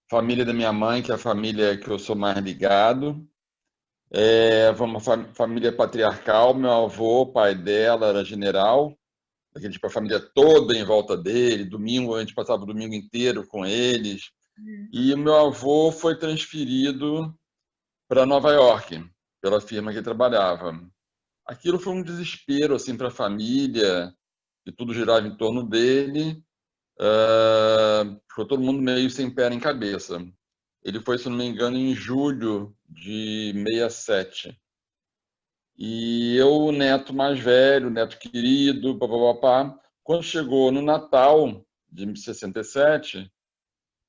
família da minha mãe, que é a família que eu sou mais ligado, uma família patriarcal, meu avô, o pai dela era general, aquele tipo, a família toda em volta dele, domingo, a gente passava o domingo inteiro com eles, e o meu avô foi transferido para Nova York, pela firma que ele trabalhava. Aquilo foi um desespero assim, para a família, e tudo girava em torno dele, ficou todo mundo meio sem pé nem cabeça. Ele foi, se não me engano, em julho de 67. E eu, o neto mais velho, neto querido, papapá, quando chegou no Natal de 67,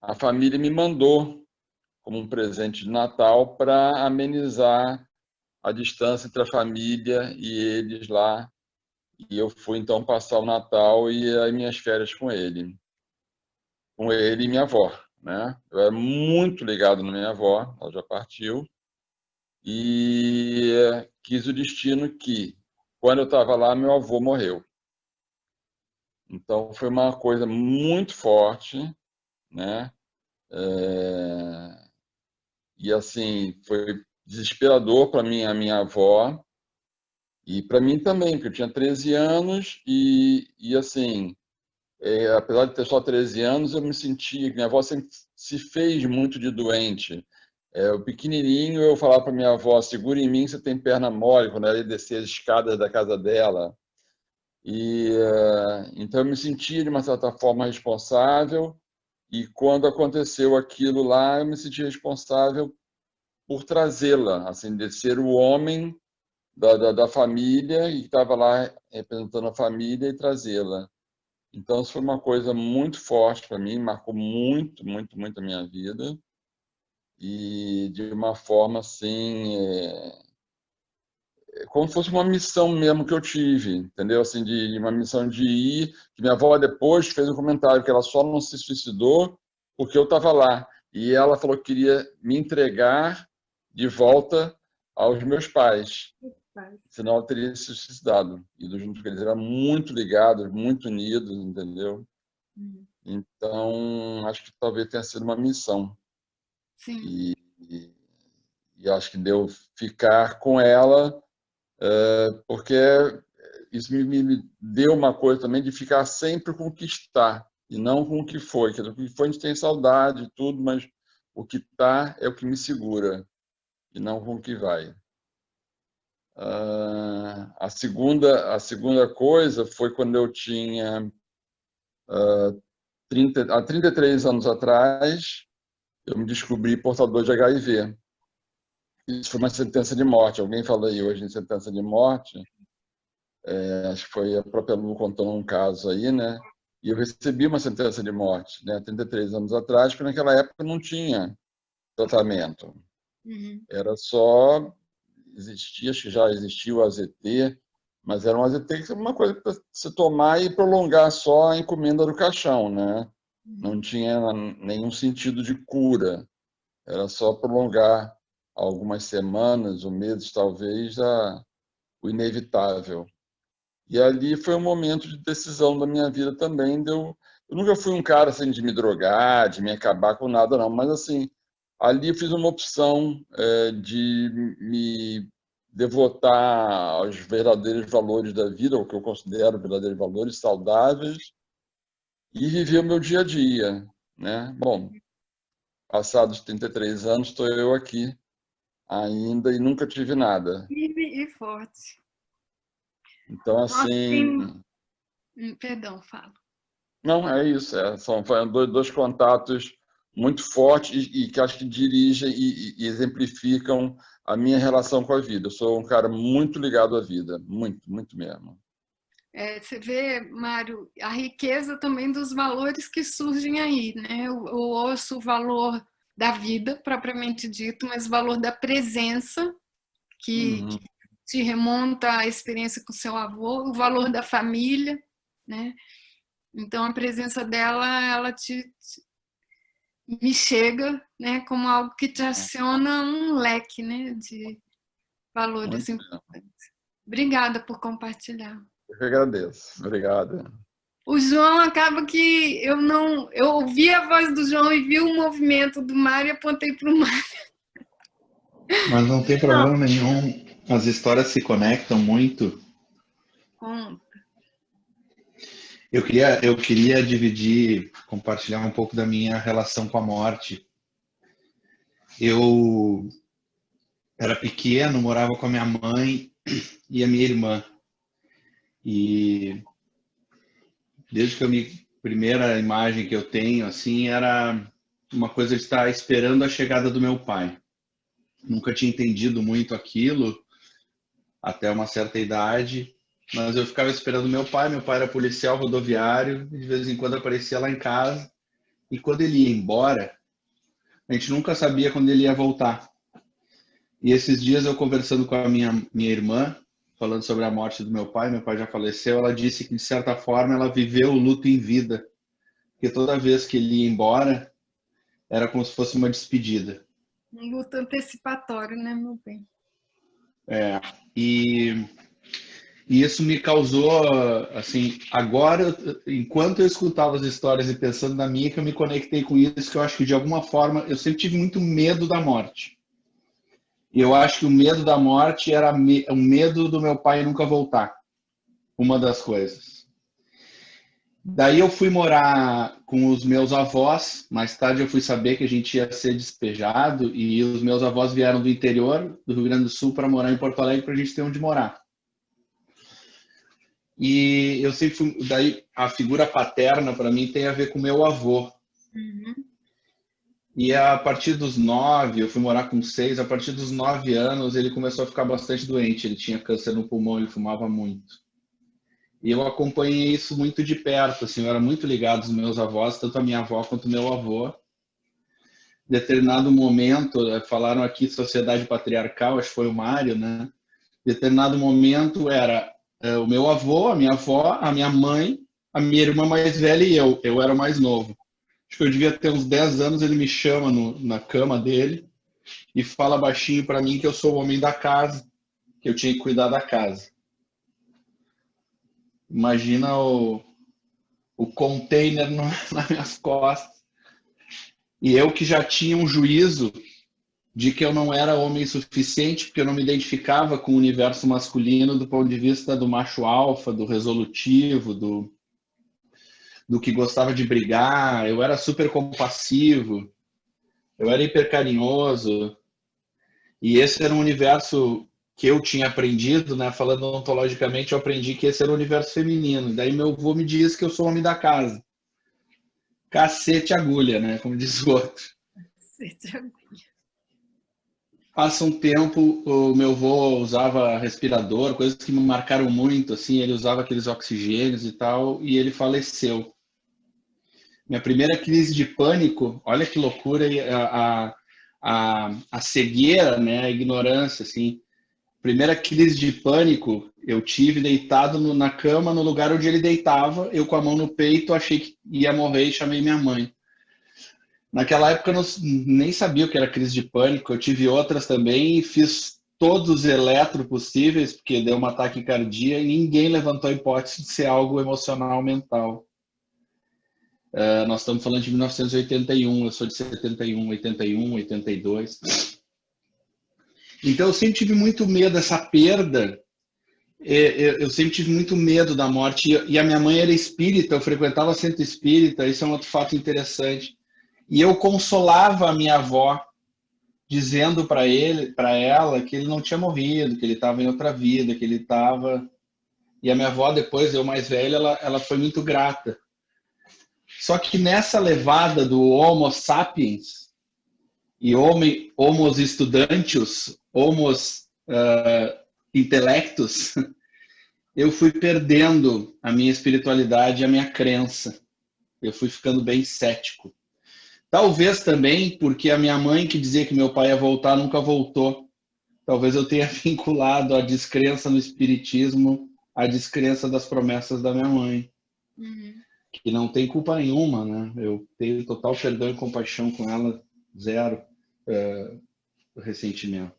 a família me mandou como um presente de Natal para amenizar a distância entre a família e eles lá. E eu fui, então, passar o Natal e as minhas férias com ele e minha avó, né? Eu era muito ligado na minha avó, ela já partiu, e quis o destino que, quando eu estava lá, meu avô morreu. Então, foi uma coisa muito forte, né? E, assim, foi desesperador para mim, a minha avó, e para mim também, porque eu tinha 13 anos e assim, apesar de ter só 13 anos, eu me sentia, minha avó sempre se fez muito de doente. O pequenininho, eu falava para minha avó, segura em mim, você tem perna mole, quando ela ia descer as escadas da casa dela. E então eu me sentia, de uma certa forma, responsável, e quando aconteceu aquilo lá, eu me senti responsável por trazê-la, assim, de ser o homem da família, e estava lá representando a família, e trazê-la. Então, isso foi uma coisa muito forte para mim, marcou muito, muito, muito a minha vida. E de uma forma assim, como se fosse uma missão mesmo que eu tive, entendeu? Assim, de uma missão de ir, que minha avó depois fez um comentário que ela só não se suicidou porque eu estava lá. E ela falou que queria me entregar de volta aos meus pais, senão ela teria se suicidado. E junto com eles eram muito ligados, muito unidos, entendeu? Então, acho que talvez tenha sido uma missão. Sim. E acho que deu ficar com ela, porque isso me deu uma coisa também de ficar sempre com o que está e não com o que foi. Quer dizer, o que foi a gente tem saudade e tudo, mas o que está é o que me segura e não com o que vai. A segunda coisa foi quando eu tinha há 33 anos atrás, eu me descobri portador de HIV. Isso foi uma sentença de morte. Alguém falou aí hoje em sentença de morte. Acho que foi a própria Lu contando um caso aí, né? E eu recebi uma sentença de morte, né? 33 anos atrás, porque naquela época não tinha tratamento. Era só... Existia, acho que já existia o AZT, mas era um AZT que era uma coisa para se tomar e prolongar só a encomenda do caixão, né? Não tinha nenhum sentido de cura. Era só prolongar algumas semanas ou meses, talvez, o inevitável. E ali foi um momento de decisão da minha vida também. Eu nunca fui um cara assim, de me drogar, de me acabar com nada, não. Mas, assim, ali eu fiz uma opção de me devotar aos verdadeiros valores da vida, o que eu considero verdadeiros valores saudáveis, e viver o meu dia a dia, né? Bom, passados 33 anos, estou eu aqui ainda e nunca tive nada. Firme e forte. Então, assim... Perdão, fala. Não, é isso. São dois contatos muito fortes e que acho que dirigem e exemplificam a minha relação com a vida. Eu sou um cara muito ligado à vida, muito, muito mesmo. Você vê, Mário, a riqueza também dos valores que surgem aí, né? O osso, o valor da vida, propriamente dito, mas o valor da presença, que te remonta à experiência com seu avô, o valor da família, né? Então, a presença dela, ela me chega, né, como algo que te aciona um leque, né, de valores importantes. Obrigada por compartilhar. Eu que agradeço. Obrigado. O João, acaba que eu ouvi a voz do João e vi o movimento do Mário e apontei para o Mário. Mas não tem problema nenhum. As histórias se conectam muito. Eu queria compartilhar um pouco da minha relação com a morte. Eu era pequeno, morava com a minha mãe e a minha irmã. E desde que primeira imagem que eu tenho, assim, era uma coisa de estar esperando a chegada do meu pai. Nunca tinha entendido muito aquilo até uma certa idade, mas eu ficava esperando meu pai era policial rodoviário, e de vez em quando aparecia lá em casa, e quando ele ia embora, a gente nunca sabia quando ele ia voltar. E esses dias eu conversando com a minha irmã, falando sobre a morte do meu pai já faleceu, ela disse que de certa forma ela viveu o luto em vida, porque toda vez que ele ia embora, era como se fosse uma despedida. Um luto antecipatório, né, meu bem? E isso me causou, assim, agora, enquanto eu escutava as histórias e pensando na minha, que eu me conectei com isso, que eu acho que de alguma forma, eu sempre tive muito medo da morte. E eu acho que o medo da morte era o medo do meu pai nunca voltar. Uma das coisas. Daí eu fui morar com os meus avós, mais tarde eu fui saber que a gente ia ser despejado e os meus avós vieram do interior do Rio Grande do Sul para morar em Porto Alegre para a gente ter onde morar. E eu sempre fui, daí a figura paterna para mim tem a ver com meu avô. E a partir dos 9, eu fui morar com 6, a partir dos 9 anos ele começou a ficar bastante doente, ele tinha câncer no pulmão, ele fumava muito. E eu acompanhei isso muito de perto, assim, eu era muito ligado aos meus avós, tanto a minha avó quanto o meu avô. Em determinado momento, falaram aqui sociedade patriarcal, acho que foi o Mário, né? Em determinado momento era o meu avô, a minha avó, a minha mãe, a minha irmã mais velha e eu era o mais novo. Acho que eu devia ter uns 10 anos, ele me chama na cama dele e fala baixinho para mim que eu sou o homem da casa, que eu tinha que cuidar da casa. Imagina o container nas minhas costas. E eu que já tinha um juízo de que eu não era homem suficiente, porque eu não me identificava com o universo masculino do ponto de vista do macho alfa, do resolutivo, do que gostava de brigar. Eu era super compassivo, eu era hiper carinhoso. E esse era um universo que eu tinha aprendido, né? Falando ontologicamente, eu aprendi que esse era o universo feminino. Daí meu avô me diz que eu sou homem da casa. Cacete agulha, né? Como diz o outro. Cacete agulha. Passa um tempo, o meu avô usava respirador, coisas que me marcaram muito, assim, ele usava aqueles oxigênios e tal, e ele faleceu. Minha primeira crise de pânico, olha que loucura, a cegueira, né, a ignorância, assim. Primeira crise de pânico, eu tive deitado na cama, no lugar onde ele deitava, eu com a mão no peito, achei que ia morrer e chamei minha mãe. Naquela época eu nem sabia o que era crise de pânico, eu tive outras também e fiz todos os eletro possíveis, porque deu uma taquicardia e ninguém levantou a hipótese de ser algo emocional mental. Nós estamos falando de 1981, eu sou de 71, 81, 82. Então eu sempre tive muito medo dessa perda, eu sempre tive muito medo da morte, e a minha mãe era espírita, eu frequentava centro espírita, isso é um outro fato interessante. E eu consolava a minha avó, dizendo para ela que ele não tinha morrido, que ele estava em outra vida, que ele estava... E a minha avó, depois, eu mais velha, ela foi muito grata. Só que nessa levada do Homo sapiens e Homos estudantius, Homos intelectus, eu fui perdendo a minha espiritualidade e a minha crença. Eu fui ficando bem cético. Talvez também porque a minha mãe, que dizia que meu pai ia voltar, nunca voltou. Talvez eu tenha vinculado a descrença no espiritismo à descrença das promessas da minha mãe, que não tem culpa nenhuma, né? Eu tenho total perdão e compaixão com ela, zero ressentimento.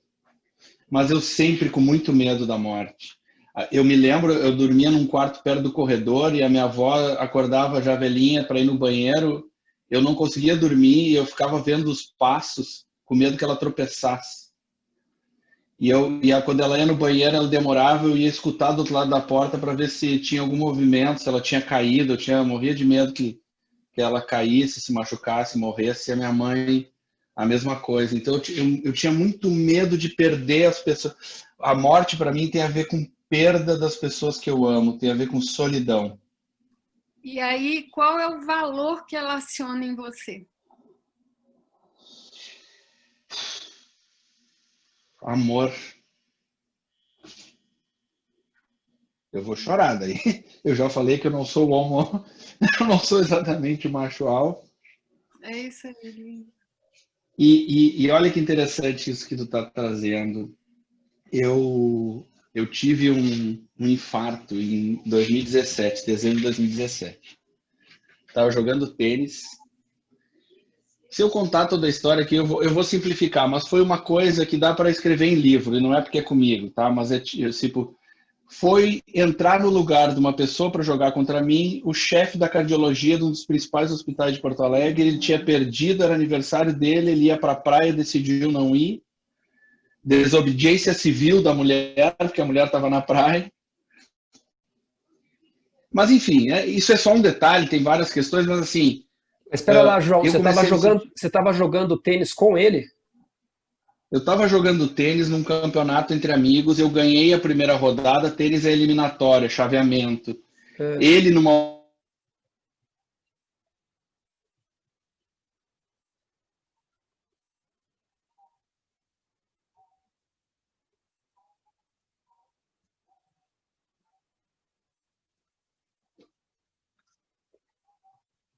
Mas eu sempre com muito medo da morte. Eu me lembro, eu dormia num quarto perto do corredor e a minha avó acordava já velhinha para ir no banheiro. Eu não conseguia dormir e eu ficava vendo os passos com medo que ela tropeçasse. E quando ela ia no banheiro, ela demorava, eu ia escutar do outro lado da porta para ver se tinha algum movimento, se ela tinha caído. Eu morria de medo que ela caísse, se machucasse, morresse. E a minha mãe, a mesma coisa. Então eu tinha muito medo de perder as pessoas. A morte para mim tem a ver com perda das pessoas que eu amo, tem a ver com solidão. E aí, qual é o valor que ela aciona em você? Amor. Eu vou chorar daí. Eu já falei que eu não sou homo, eu não sou exatamente macho alfa. É isso aí. E olha que interessante isso que tu está trazendo. Eu tive um infarto em 2017, dezembro de 2017. Estava jogando tênis. Se eu contar toda a história aqui, eu vou simplificar, mas foi uma coisa que dá para escrever em livro, e não é porque é comigo, tá? Mas tipo, foi entrar no lugar de uma pessoa para jogar contra mim, o chefe da cardiologia de um dos principais hospitais de Porto Alegre, ele tinha perdido, era aniversário dele, ele ia para a praia, decidiu não ir, desobediência civil da mulher, porque a mulher estava na praia. Mas enfim, isso é só um detalhe, tem várias questões, mas assim... Espera lá, João, eu você estava jogando tênis com ele? Eu estava jogando tênis num campeonato entre amigos, eu ganhei a primeira rodada, tênis é eliminatória, chaveamento. Ele numa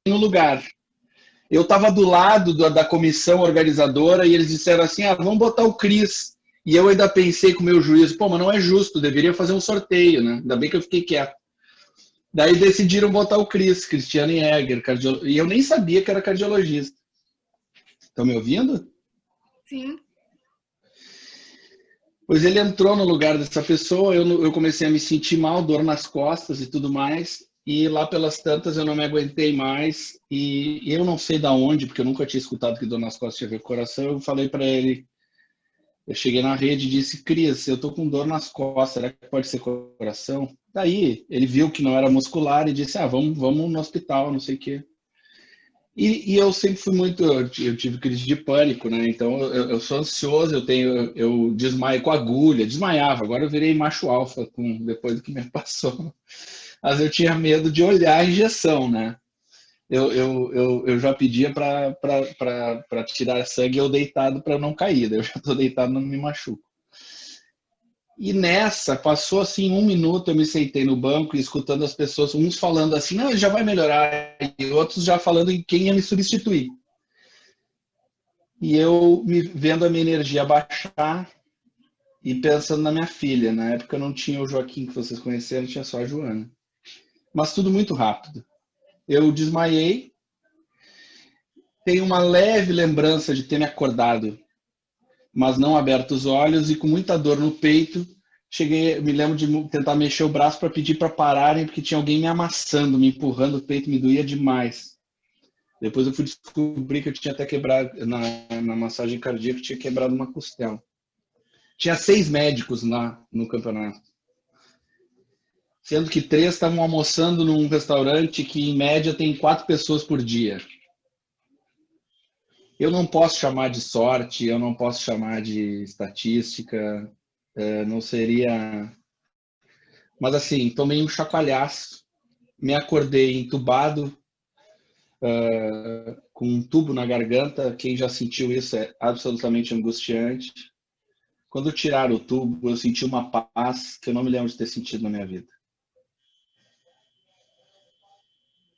no lugar. Eu estava do lado da comissão organizadora e eles disseram assim, vamos botar o Cris. E eu ainda pensei com o meu juízo, pô, mas não é justo, deveria fazer um sorteio, né? Ainda bem que eu fiquei quieto. Daí decidiram botar o Cris, Cristiane Egger, e eu nem sabia que era cardiologista. Estão me ouvindo? Sim. Pois ele entrou no lugar dessa pessoa, eu comecei a me sentir mal, dor nas costas e tudo mais, e lá pelas tantas eu não me aguentei mais, e eu não sei da onde, porque eu nunca tinha escutado que dor nas costas tinha a ver com o coração, eu falei para ele, eu cheguei na rede e disse, Cris, eu tô com dor nas costas, será que pode ser coração? Daí ele viu que não era muscular e disse, vamos no hospital, não sei o quê. E eu sempre fui muito, eu tive crise de pânico, né? Então eu sou ansioso, eu desmaio com agulha, desmaiava. Agora eu virei macho alfa depois do que me passou. Mas eu tinha medo de olhar a injeção, né? Eu já pedia para tirar sangue eu deitado para não cair. Eu já estou deitado, não me machuco. E nessa, passou assim 1 minuto, eu me sentei no banco e escutando as pessoas, uns falando assim, não, ele já vai melhorar, e outros já falando em quem ia me substituir. E eu vendo a minha energia baixar e pensando na minha filha. Na época não tinha o Joaquim que vocês conheceram, tinha só a Joana. Mas tudo muito rápido. Eu desmaiei, tenho uma leve lembrança de ter me acordado, mas não aberto os olhos e com muita dor no peito, me lembro de tentar mexer o braço para pedir para pararem, porque tinha alguém me amassando, me empurrando, o peito me doía demais. Depois eu fui descobrir que eu tinha até quebrado, na massagem cardíaca, tinha quebrado uma costela. Tinha 6 médicos lá no campeonato, sendo que 3 estavam almoçando num restaurante que em média tem 4 pessoas por dia. Eu não posso chamar de sorte, eu não posso chamar de estatística, não seria... Mas assim, tomei um chacoalhaço, me acordei entubado, com um tubo na garganta. Quem já sentiu isso é absolutamente angustiante. Quando tiraram o tubo, eu senti uma paz que eu não me lembro de ter sentido na minha vida.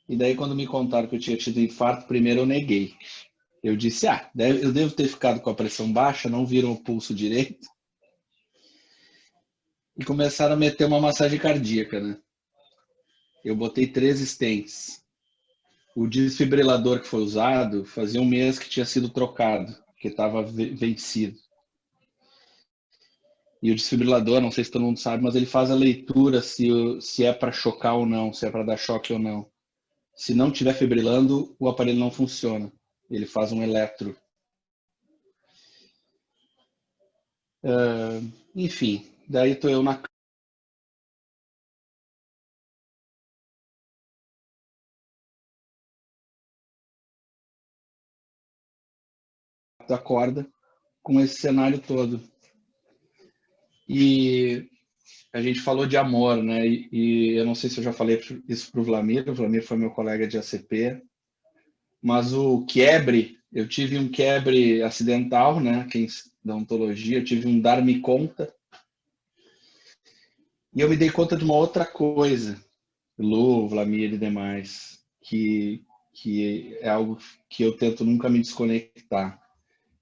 E daí, quando me contaram que eu tinha tido infarto, primeiro eu neguei. Eu disse, eu devo ter ficado com a pressão baixa, não viram o pulso direito. E começaram a meter uma massagem cardíaca, né? Eu botei 3 stents. O desfibrilador que foi usado fazia 1 mês que tinha sido trocado, que estava vencido. E o desfibrilador, não sei se todo mundo sabe, mas ele faz a leitura se é para chocar ou não, se é para dar choque ou não. Se não estiver fibrilando, o aparelho não funciona. Ele faz um eletro. Enfim, daí estou eu na da corda com esse cenário todo. E a gente falou de amor, né? E eu não sei se eu já falei isso para o Vlamir foi meu colega de ACP, mas o quebre, eu tive um quebre acidental, né? Quem da ontologia, eu tive um dar-me conta. E eu me dei conta de uma outra coisa, Lu, Vlamir e demais, que é algo que eu tento nunca me desconectar.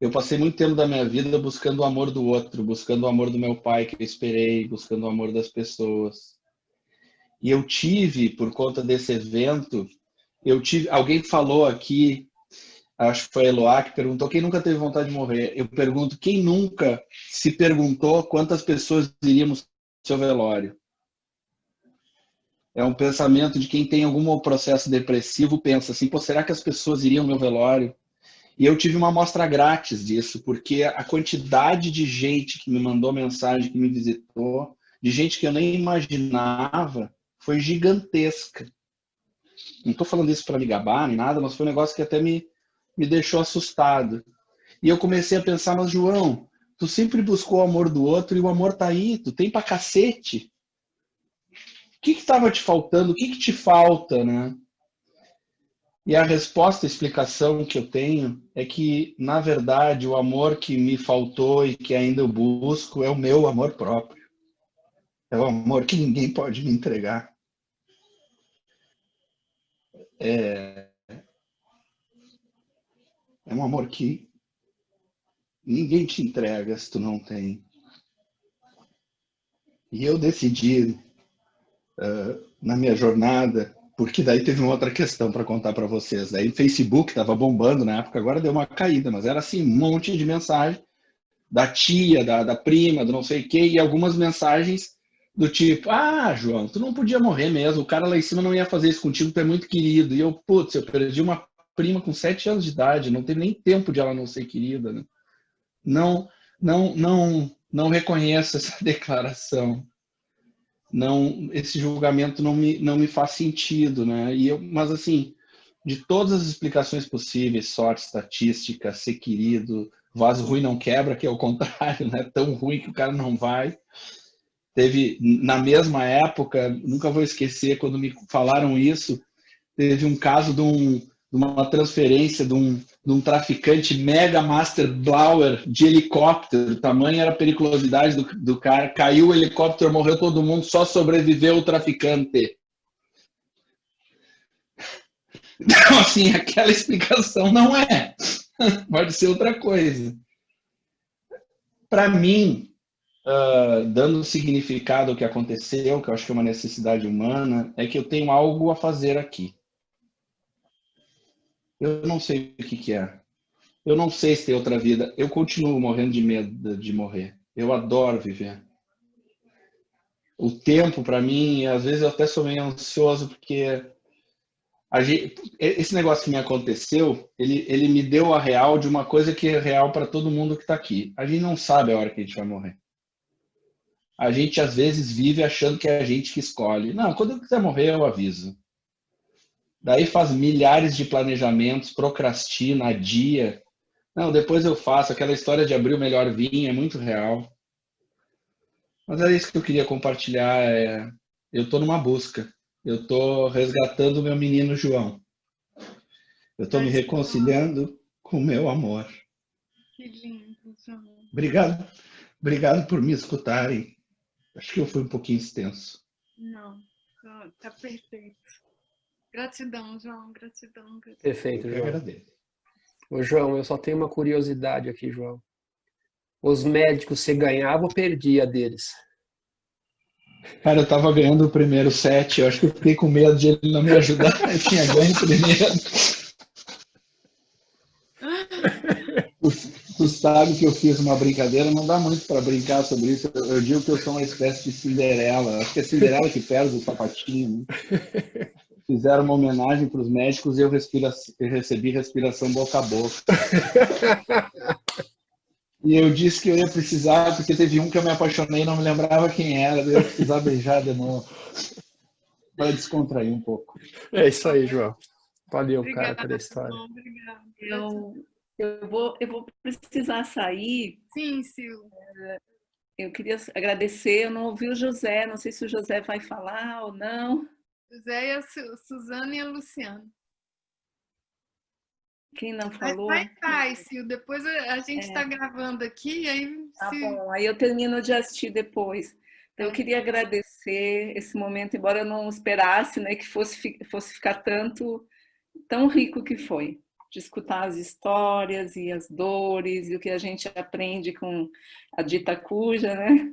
Eu passei muito tempo da minha vida buscando o amor do outro, buscando o amor do meu pai que eu esperei, buscando o amor das pessoas. E eu tive, por conta desse evento, alguém falou aqui, acho que foi a Eloá, que perguntou quem nunca teve vontade de morrer. Eu pergunto, quem nunca se perguntou quantas pessoas iriam no seu velório? É um pensamento de quem tem algum processo depressivo, pensa assim, pô, será que as pessoas iriam no meu velório? E eu tive uma amostra grátis disso, porque a quantidade de gente que me mandou mensagem, que me visitou, de gente que eu nem imaginava, foi gigantesca. Não estou falando isso para me gabar nem nada, mas foi um negócio que até me deixou assustado. E eu comecei a pensar, mas João, tu sempre buscou o amor do outro e o amor tá aí, tu tem pra cacete. O que estava te faltando? O que te falta, né? E a resposta, a explicação que eu tenho é que, na verdade, o amor que me faltou e que ainda eu busco é o meu amor próprio. É o amor que ninguém pode me entregar. É um amor que ninguém te entrega se tu não tem. E eu decidi, na minha jornada, porque daí teve uma outra questão para contar para vocês. Daí o Facebook estava bombando na época, agora deu uma caída, mas era assim, um monte de mensagem da tia, da prima, do não sei o quê, e algumas mensagens do tipo, ah, João, tu não podia morrer mesmo, o cara lá em cima não ia fazer isso contigo, tu é muito querido. E eu, putz, eu perdi uma prima com 7 anos de idade, não teve nem tempo de ela não ser querida, né? Não reconheço essa declaração. Não, esse julgamento não me faz sentido, né? Mas assim, de todas as explicações possíveis, sorte, estatística, ser querido, vaso ruim não quebra, que é o contrário, né? Tão ruim que o cara não vai. Teve, na mesma época, nunca vou esquecer, quando me falaram isso, teve um caso de uma transferência de um traficante mega master blower de helicóptero, o tamanho era a periculosidade do cara, caiu o helicóptero, morreu todo mundo, só sobreviveu o traficante. Então, assim, aquela explicação não é. Pode ser outra coisa. Para mim, dando significado ao que aconteceu, que eu acho que é uma necessidade humana, é que eu tenho algo a fazer aqui. Eu não sei o que é. Eu não sei se tem outra vida. Eu continuo morrendo de medo de morrer. Eu adoro viver. O tempo, para mim, às vezes eu até sou meio ansioso, porque esse negócio que me aconteceu, ele me deu a real de uma coisa que é real para todo mundo que está aqui. A gente não sabe a hora que a gente vai morrer. A gente, às vezes, vive achando que é a gente que escolhe. Não, quando eu quiser morrer, eu aviso. Daí faz milhares de planejamentos, procrastina, adia. Não, depois eu faço. Aquela história de abrir o melhor vinho é muito real. Mas é isso que eu queria compartilhar. Eu estou numa busca. Eu estou resgatando o meu menino João. Eu estou me reconciliando com o meu amor. Que lindo, João. Obrigado por me escutarem. Acho que eu fui um pouquinho extenso. Não, tá perfeito. Gratidão, João. Gratidão. Perfeito, Eu João. agradeço. Ô, João, eu só tenho uma curiosidade aqui, João. Os médicos, você ganhava ou perdia deles? Cara, eu tava ganhando o primeiro set, eu acho que eu fiquei com medo de ele não me ajudar, eu tinha ganho o primeiro. Tu sabe que eu fiz uma brincadeira, não dá muito para brincar sobre isso, eu digo que eu sou uma espécie de Cinderela, acho que é Cinderela que perde o sapatinho, né? Fizeram uma homenagem para os médicos e eu recebi respiração boca a boca. E eu disse que eu ia precisar, porque teve um que eu me apaixonei e não me lembrava quem era, eu ia precisar beijar de novo. Para descontrair um pouco. É isso aí, João. Valeu, Obrigada, cara, pela história. João, obrigada. Eu vou precisar sair. Sim, Sil. Eu queria agradecer, eu não ouvi o José, não sei se o José vai falar ou não. José e a Suzana e a Luciana. Quem não falou? Vai, Sil. Depois a gente está gravando aqui, aí... Tá bom, aí eu termino de assistir depois. Então, eu queria agradecer esse momento, embora eu não esperasse, né, que fosse ficar tão rico que foi, de escutar as histórias e as dores e o que a gente aprende com a dita cuja, né?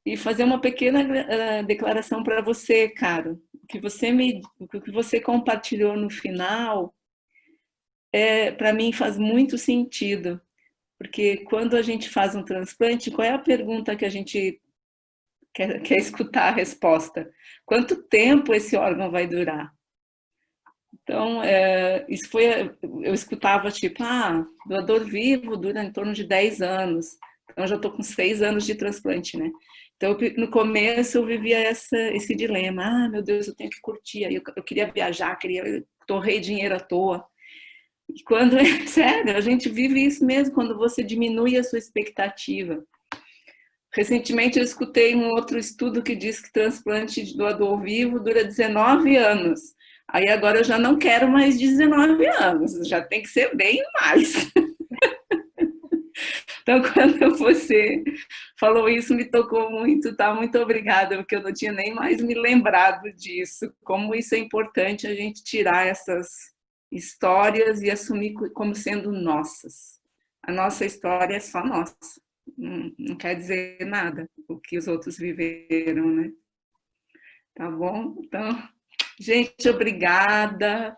E fazer uma pequena declaração para você, Caro. O que você compartilhou no final, para mim faz muito sentido, porque quando a gente faz um transplante, qual é a pergunta que a gente quer escutar a resposta? Quanto tempo esse órgão vai durar? Então, isso eu escutava tipo, doador vivo dura em torno de 10 anos. Então, eu já estou com 6 anos de transplante, né? Então, no começo, eu vivia esse dilema. Meu Deus, eu tenho que curtir. Aí eu queria viajar, torrei dinheiro à toa. E quando, sério, a gente vive isso mesmo, quando você diminui a sua expectativa. Recentemente, eu escutei um outro estudo que diz que transplante de doador vivo dura 19 anos. Aí agora eu já não quero mais 19 anos, já tem que ser bem mais. Então, quando você falou isso, me tocou muito, tá? Muito obrigada, porque eu não tinha nem mais me lembrado disso. Como isso é importante a gente tirar essas histórias e assumir como sendo nossas. A nossa história é só nossa. Não quer dizer nada o que os outros viveram, né? Tá bom? Então, gente, obrigada.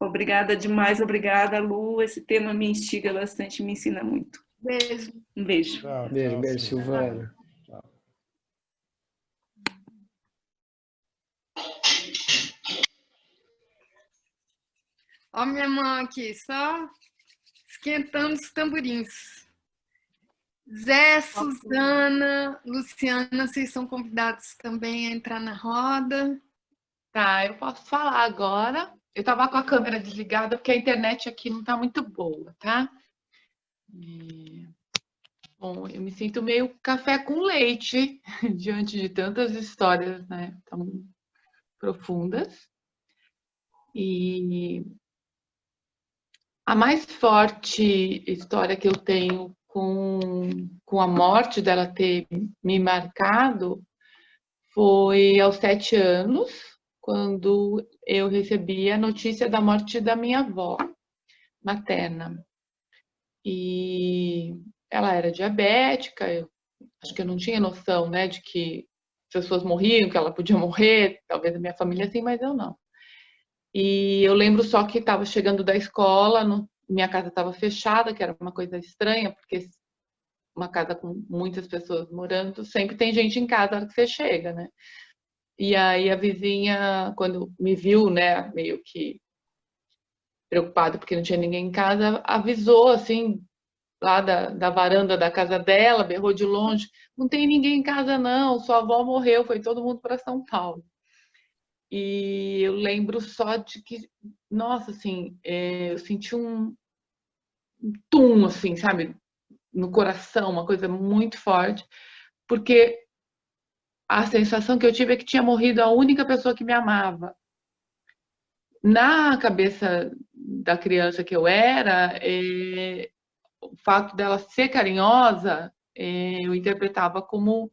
Obrigada demais, obrigada, Lu. Esse tema me instiga bastante, me ensina muito. Beijo. Um beijo. Tchau, Beijo, tchau, beijo, Silvana. Ó minha mão aqui, só esquentando os tamborins. Zé, Suzana, Luciana, vocês são convidados também a entrar na roda. Tá, eu posso falar agora. Eu estava com a câmera desligada porque a internet aqui não está muito boa, tá? Bom, eu me sinto meio café com leite diante de tantas histórias, né, tão profundas. E a mais forte história que eu tenho com a morte dela ter me marcado foi aos 7 anos, quando eu recebi a notícia da morte da minha avó materna. E ela era diabética, eu acho que eu não tinha noção, né, de que pessoas morriam, que ela podia morrer, talvez a minha família sim, mas eu não. E eu lembro só que estava chegando da escola, minha casa estava fechada, que era uma coisa estranha, porque uma casa com muitas pessoas morando, sempre tem gente em casa na hora que você chega, né? E aí a vizinha, quando me viu, né, meio que preocupada porque não tinha ninguém em casa, avisou, assim, lá da varanda da casa dela, berrou de longe, não tem ninguém em casa não, sua avó morreu, foi todo mundo para São Paulo. E eu lembro só de que, nossa, assim, eu senti um tum, assim, sabe, no coração, uma coisa muito forte, porque a sensação que eu tive é que tinha morrido a única pessoa que me amava. Na cabeça da criança que eu era, o fato dela ser carinhosa, eu interpretava como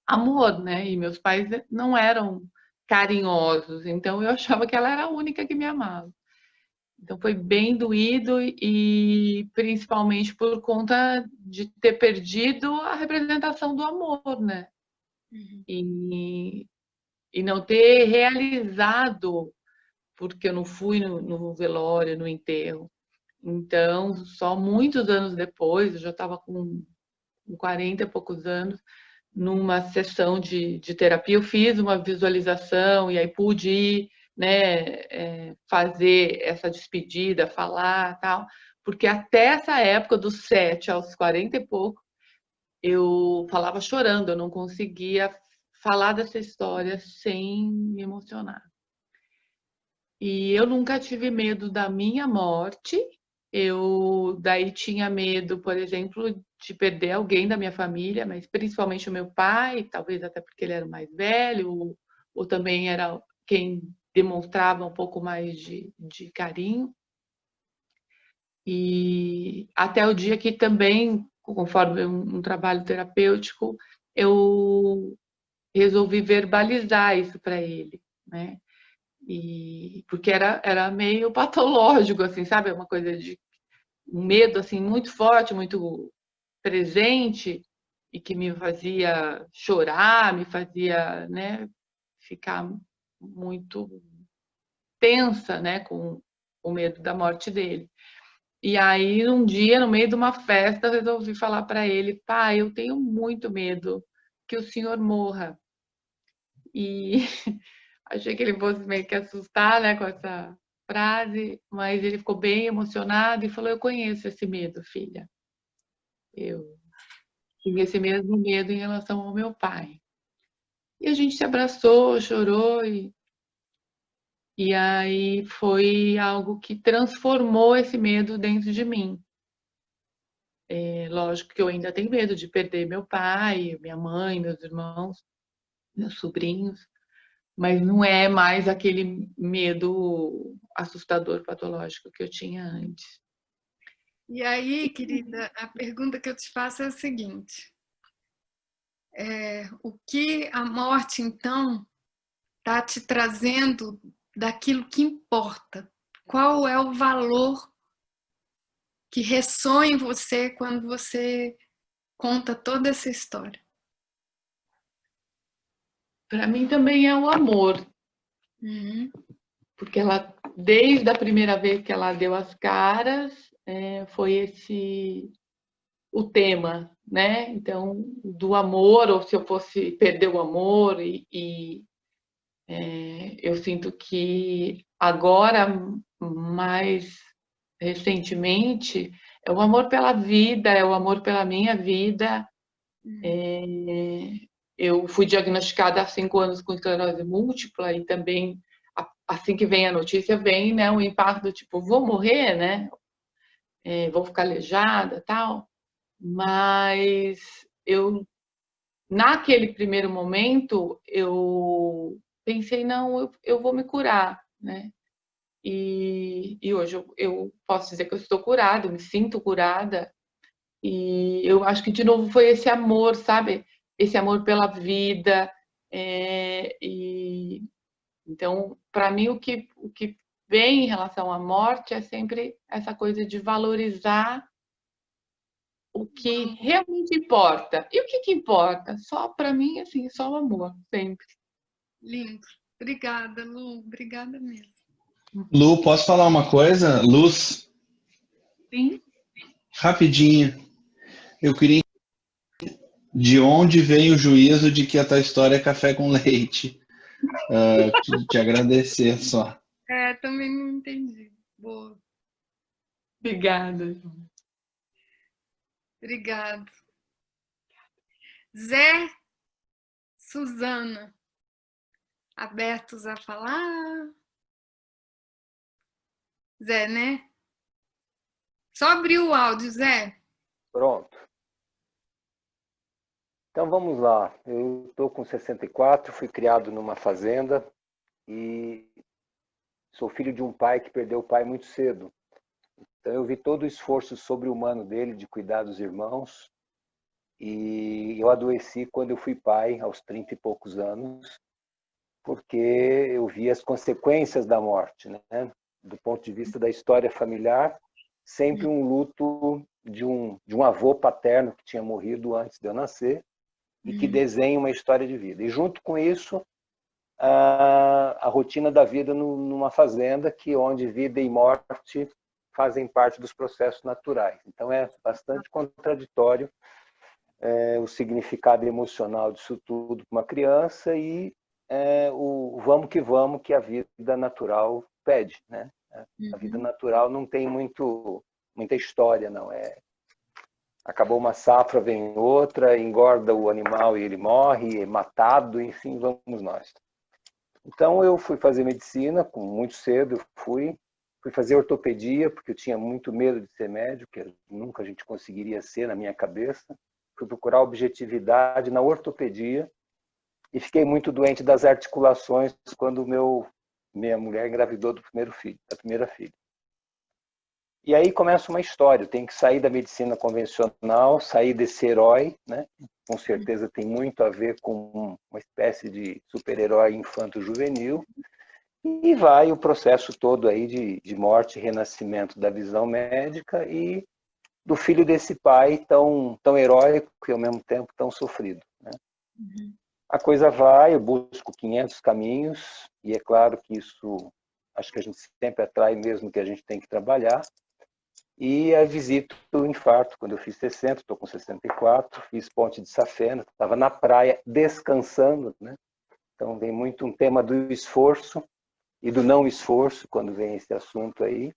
amor, né? E meus pais não eram carinhosos, então eu achava que ela era a única que me amava. Então foi bem doído e principalmente por conta de ter perdido a representação do amor, né? E não ter realizado, porque eu não fui no velório, no enterro. Então, só muitos anos depois, eu já estava com 40 e poucos anos, numa sessão de terapia, eu fiz uma visualização e aí pude ir, né, fazer essa despedida, falar tal, porque até essa época, dos 7 aos 40 e pouco, eu falava chorando, eu não conseguia falar dessa história sem me emocionar. E eu nunca tive medo da minha morte. Eu daí tinha medo, por exemplo, de perder alguém da minha família, mas principalmente o meu pai, talvez até porque ele era o mais velho, ou também era quem demonstrava um pouco mais de carinho. E até o dia que também, conforme um trabalho terapêutico, eu resolvi verbalizar isso para ele, né? E porque era meio patológico, assim, sabe? Uma coisa de um medo assim muito forte, muito presente e que me fazia chorar, me fazia, né, ficar muito tensa, né, com o medo da morte dele. E aí um dia, no meio de uma festa, eu resolvi falar para ele: pai, eu tenho muito medo que o senhor morra. E achei que ele fosse meio que assustar, né, com essa frase, mas ele ficou bem emocionado e falou: eu conheço esse medo, filha. Eu tinha esse mesmo medo em relação ao meu pai. E a gente se abraçou, chorou e aí foi algo que transformou esse medo dentro de mim. Lógico que eu ainda tenho medo de perder meu pai, minha mãe, meus irmãos, meus sobrinhos, mas não é mais aquele medo assustador, patológico que eu tinha antes. E aí, querida, a pergunta que eu te faço é a seguinte: o que a morte, então, está te trazendo daquilo que importa. Qual é o valor que ressoa em você quando você conta toda essa história? Para mim também é o amor. Uhum. Porque ela, desde a primeira vez que ela deu as caras, foi esse o tema, né? Então, do amor, ou se eu fosse perder o amor, eu sinto que agora, mais recentemente, é o amor pela vida, é o amor pela minha vida. Eu fui diagnosticada há 5 anos com esclerose múltipla e também, assim que vem a notícia, vem, né, um impacto tipo, vou morrer, né? Vou ficar aleijada, tal. Mas naquele primeiro momento, eu pensei, não, eu vou me curar, né? E hoje eu posso dizer que eu estou curada, eu me sinto curada. E eu acho que, de novo, foi esse amor, sabe? Esse amor pela vida. Então, para mim, o que vem em relação à morte é sempre essa coisa de valorizar o que realmente importa. E o que importa? Só para mim, assim, só o amor, sempre. Lindo. Obrigada, Lu. Obrigada mesmo. Lu, posso falar uma coisa? Luz, Sim. rapidinho. Eu queria de onde vem o juízo de que a tua história é café com leite. Te agradecer só. Também não entendi. Boa. Obrigada. Obrigada. Zé, Suzana, abertos a falar? Zé, né? Só abrir o áudio, Zé. Pronto. Então vamos lá. Eu estou com 64, fui criado numa fazenda e sou filho de um pai que perdeu o pai muito cedo. Então eu vi todo o esforço sobre-humano dele de cuidar dos irmãos e eu adoeci quando eu fui pai, aos 30 e poucos anos, porque eu vi as consequências da morte, né? Do ponto de vista da história familiar, sempre um luto de um avô paterno que tinha morrido antes de eu nascer e que desenha uma história de vida. E junto com isso, a rotina da vida numa fazenda, onde vida e morte fazem parte dos processos naturais. Então é bastante contraditório o significado emocional disso tudo para uma criança e o vamos que a vida natural pede, né? A vida natural não tem muita história, não. Acabou uma safra, vem outra, engorda o animal e ele morre, é matado, enfim, vamos nós. Então eu fui fazer medicina, muito cedo eu fui fazer ortopedia, porque eu tinha muito medo de ser médico, que nunca a gente conseguiria ser na minha cabeça. Fui procurar objetividade na ortopedia e fiquei muito doente das articulações quando minha mulher engravidou da primeira filha. E aí começa uma história, eu tenho que sair da medicina convencional, sair desse herói, né? Com certeza tem muito a ver com uma espécie de super-herói infanto-juvenil, e vai o processo todo aí de morte e renascimento da visão médica e do filho desse pai tão heróico e ao mesmo tempo tão sofrido, né? A coisa vai, eu busco 500 caminhos, e é claro que isso, acho que a gente sempre atrai mesmo que a gente tem que trabalhar. E aí visito o infarto, quando eu fiz 60, estou com 64, fiz Ponte de Safena, estava na praia descansando, né? Então vem muito um tema do esforço e do não esforço, quando vem esse assunto aí.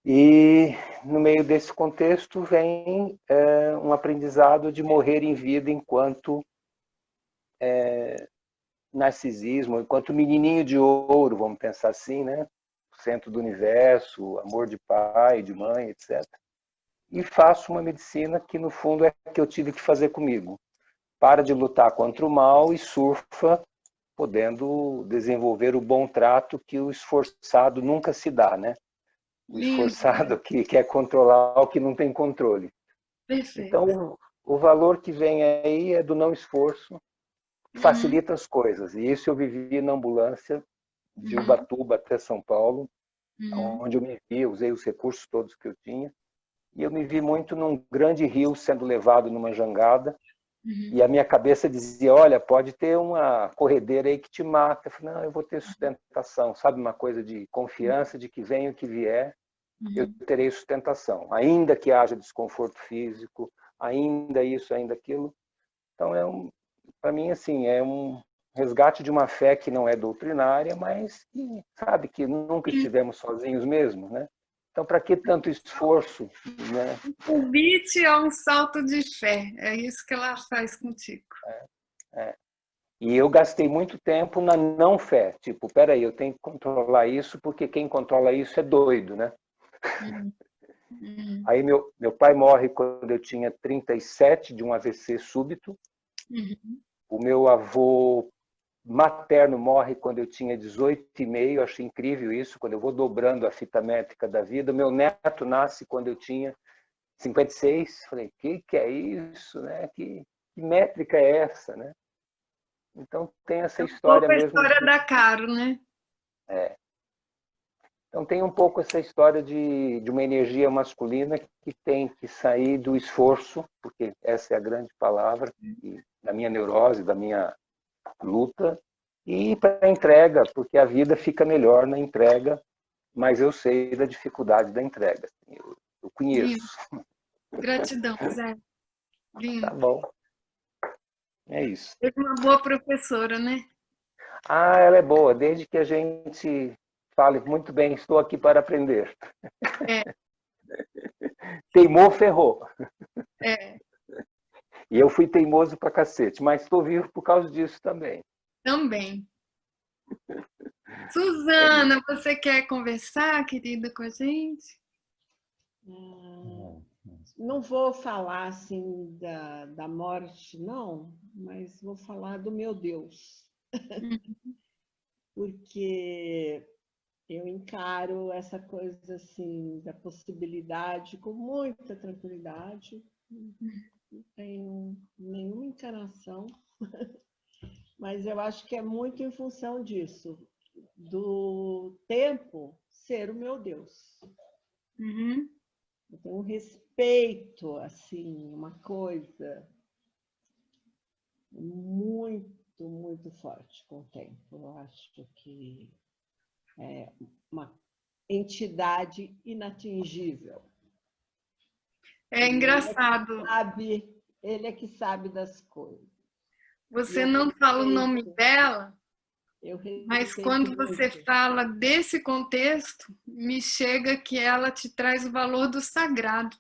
E no meio desse contexto vem um aprendizado de morrer em vida enquanto narcisismo, enquanto menininho de ouro, vamos pensar assim, né? Centro do universo, amor de pai, de mãe, etc. E faço uma medicina que, no fundo, é o que eu tive que fazer comigo. Para de lutar contra o mal e surfa, podendo desenvolver o bom trato que o esforçado nunca se dá, né? O esforçado que quer controlar o que não tem controle. Perfeito. Então, o valor que vem aí é do não esforço, facilita as coisas. E isso eu vivi na ambulância de Ubatuba até São Paulo, Uhum. onde eu me vi, usei os recursos todos que eu tinha, e eu me vi muito num grande rio sendo levado numa jangada, e a minha cabeça dizia, olha, pode ter uma corredeira aí que te mata. Eu falei, não, eu vou ter sustentação, sabe, uma coisa de confiança de que venha o que vier, eu terei sustentação, ainda que haja desconforto físico, ainda isso, ainda aquilo. Então, para mim, assim, é um resgate de uma fé que não é doutrinária, mas que sabe que nunca estivemos sozinhos mesmo, né? Então, para que tanto esforço, né? O convite é um salto de fé, é isso que ela faz contigo. E eu gastei muito tempo na não fé, tipo, peraí, eu tenho que controlar isso, porque quem controla isso é doido, né? Aí meu pai morre quando eu tinha 37, de um AVC súbito. O meu avô materno morre quando eu tinha 18,5, achei incrível isso, quando eu vou dobrando a fita métrica da vida. Meu neto nasce quando eu tinha 56. Falei, que é isso, né? Que métrica é essa, né? Então tem essa história A mesmo. história da Caro, né? Então tem um pouco essa história de uma energia masculina que tem que sair do esforço, porque essa é a grande palavra, da minha neurose, da minha luta, e ir para a entrega, porque a vida fica melhor na entrega, mas eu sei da dificuldade da entrega. Eu conheço. Lindo. Gratidão, Zé. Lindo. Tá bom. É isso. É uma boa professora, né? Ah, ela é boa, desde que a gente fale muito bem, estou aqui para aprender. Teimou, ferrou. E eu fui teimoso pra cacete, mas estou vivo por causa disso também. Também. Suzana, você quer conversar, querida, com a gente? Não vou falar assim da morte, não, mas vou falar do meu Deus. Porque eu encaro essa coisa assim da possibilidade com muita tranquilidade. Não tenho nenhuma encanação, mas eu acho que é muito em função disso, do tempo ser o meu Deus. Eu tenho um respeito, assim, uma coisa muito, muito forte com o tempo. Eu acho que é uma entidade inatingível. É engraçado. Ele é que sabe das coisas. Você não fala o nome dela, mas quando você fala desse contexto, me chega que ela te traz o valor do sagrado.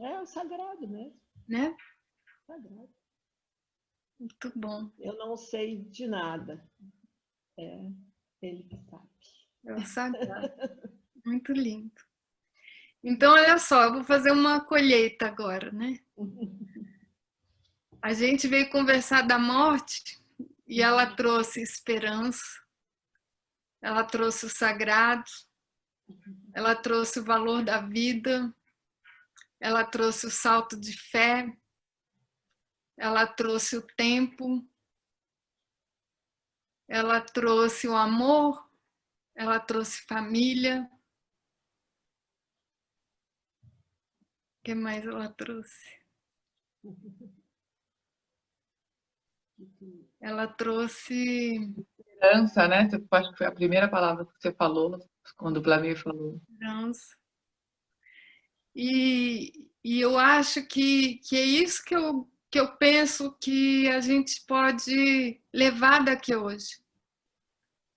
É o sagrado mesmo. Né? Sagrado. Muito bom. Eu não sei de nada. É ele que sabe. É o sagrado. Muito lindo. Então, olha só, eu vou fazer uma colheita agora, né? A gente veio conversar da morte e ela trouxe esperança, ela trouxe o sagrado, ela trouxe o valor da vida, ela trouxe o salto de fé, ela trouxe o tempo, ela trouxe o amor, ela trouxe família. O que mais ela trouxe? Ela trouxe... Esperança, né? Eu acho que foi a primeira palavra que você falou, quando o Vladimir falou. Esperança. E eu acho que é isso que eu penso que a gente pode levar daqui hoje.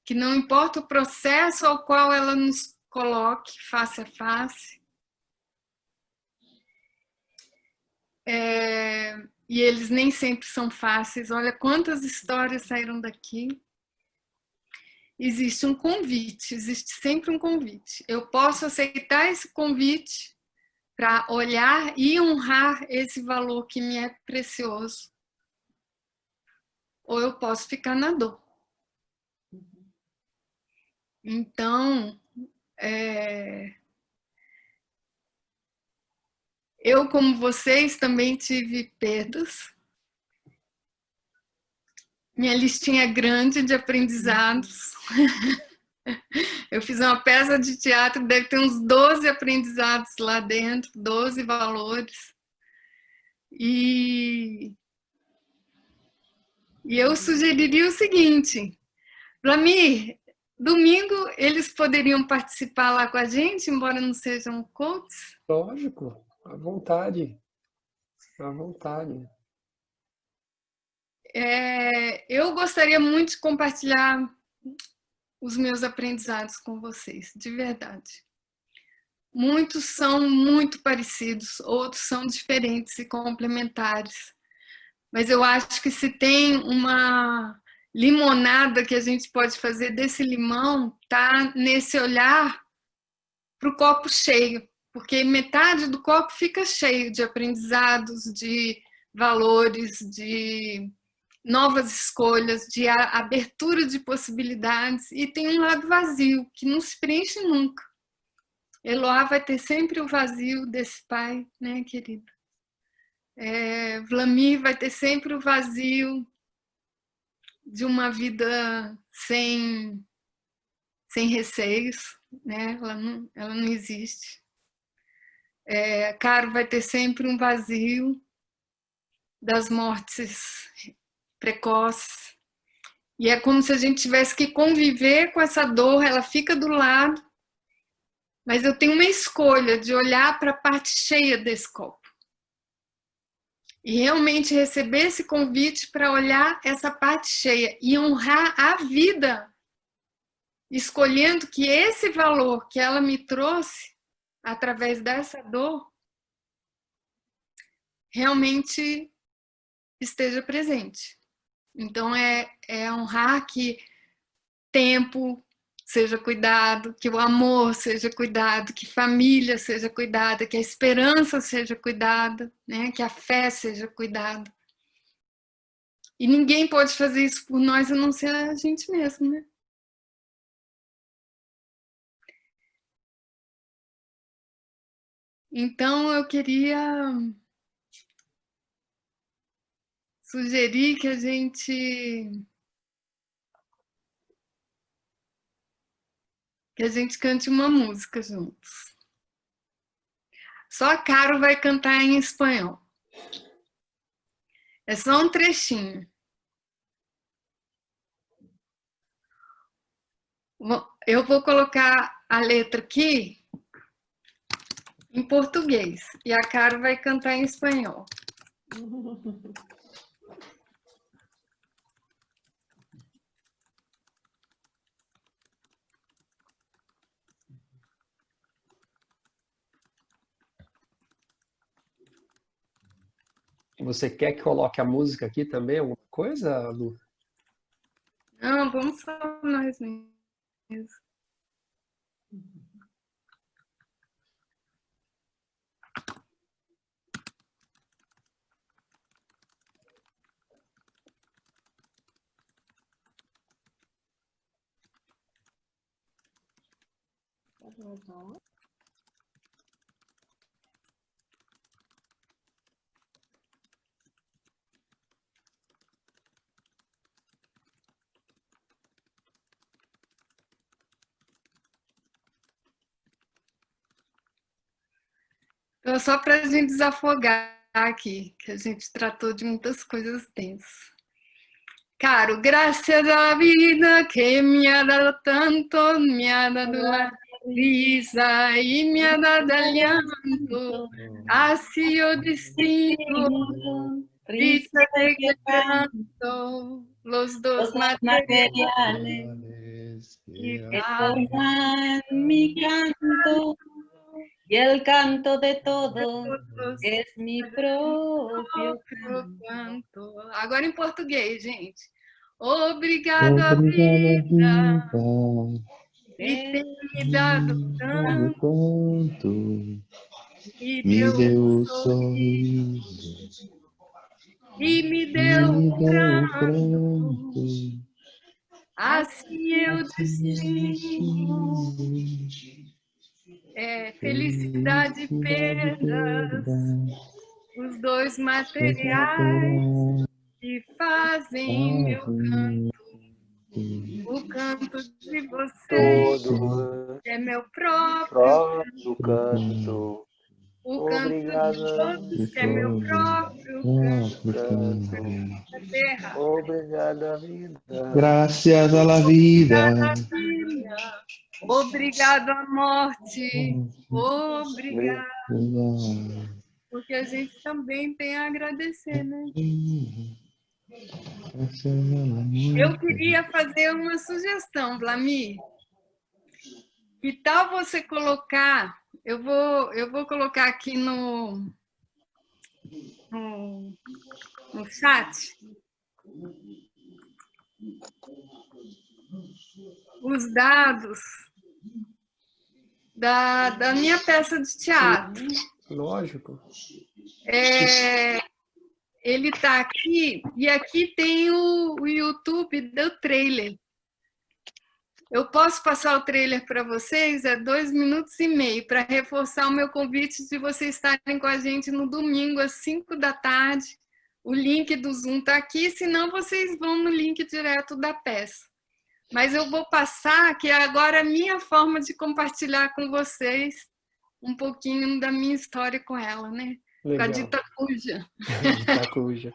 Que não importa o processo ao qual ela nos coloque face a face, e eles nem sempre são fáceis. Olha quantas histórias saíram daqui. Existe um convite, existe sempre um convite. Eu posso aceitar esse convite para olhar e honrar esse valor que me é precioso. Ou eu posso ficar na dor. Então, eu, como vocês, também tive perdas. Minha listinha grande de aprendizados. Eu fiz uma peça de teatro, deve ter uns 12 aprendizados lá dentro, 12 valores. E eu sugeriria o seguinte, Vlamir, domingo eles poderiam participar lá com a gente, embora não sejam coaches? Lógico, à vontade. À vontade. Eu gostaria muito de compartilhar os meus aprendizados com vocês, de verdade. Muitos são muito parecidos, outros são diferentes e complementares. Mas eu acho que se tem uma limonada que a gente pode fazer desse limão, tá nesse olhar para o copo cheio, porque metade do copo fica cheio de aprendizados, de valores, de novas escolhas, de abertura de possibilidades, e tem um lado vazio, que não se preenche nunca. Eloá vai ter sempre o vazio desse pai, né, querida? Vlamir vai ter sempre o vazio de uma vida sem receios, né? Ela não existe. Caro vai ter sempre um vazio das mortes precoces. E é como se a gente tivesse que conviver com essa dor, ela fica do lado, mas eu tenho uma escolha de olhar para a parte cheia desse copo. E realmente receber esse convite para olhar essa parte cheia e honrar a vida, escolhendo que esse valor que ela me trouxe, através dessa dor, realmente esteja presente. Então, honrar que tempo seja cuidado, que o amor seja cuidado, que família seja cuidada, que a esperança seja cuidada, né? Que a fé seja cuidada. E ninguém pode fazer isso por nós a não ser a gente mesmo, né? Então, eu queria sugerir que a gente cante uma música juntos. Só a Caro vai cantar em espanhol. É só um trechinho. Eu vou colocar a letra aqui em português e a Caro vai cantar em espanhol. Você quer que coloque a música aqui também, alguma coisa, Lu? Não, vamos só nós mesmos. Então, só para a gente desafogar aqui, que a gente tratou de muitas coisas tensas. Caro, gracias a la vida que me ha dado tanto, me ha dado la risa y me ha dado el llanto. Así yo distingo risa de quebranto, los dos materiales que forman mi canto. Y el canto de todos es mi próprio canto. Agora em português, gente. Obrigada, vida, e ter me dado tanto, e me deu o sorriso, e me deu o pranto. Assim eu distingo felicidade e perdas, os dois materiais que fazem meu canto, o canto de vocês Todo é meu próprio próprio canto. o canto de Obrigado, todos é meu próprio canto. da terra. Obrigada, vida. Gracias a la vida. Obrigada, vida. Obrigado à morte. Obrigado. Porque a gente também tem a agradecer, né? Eu queria fazer uma sugestão, Vlamir. Que tal você colocar... Eu vou colocar aqui no chat os dados da minha peça de teatro. Lógico. Ele está aqui, e aqui tem o YouTube do trailer. Eu posso passar o trailer para vocês? É 2 minutos e meio, para reforçar o meu convite de vocês estarem com a gente no domingo, às 5 da tarde. O link do Zoom está aqui, senão vocês vão no link direto da peça. Mas eu vou passar, que agora é a minha forma de compartilhar com vocês um pouquinho da minha história com ela, né? Legal. Com a Dita Cuja. Dita Cuja.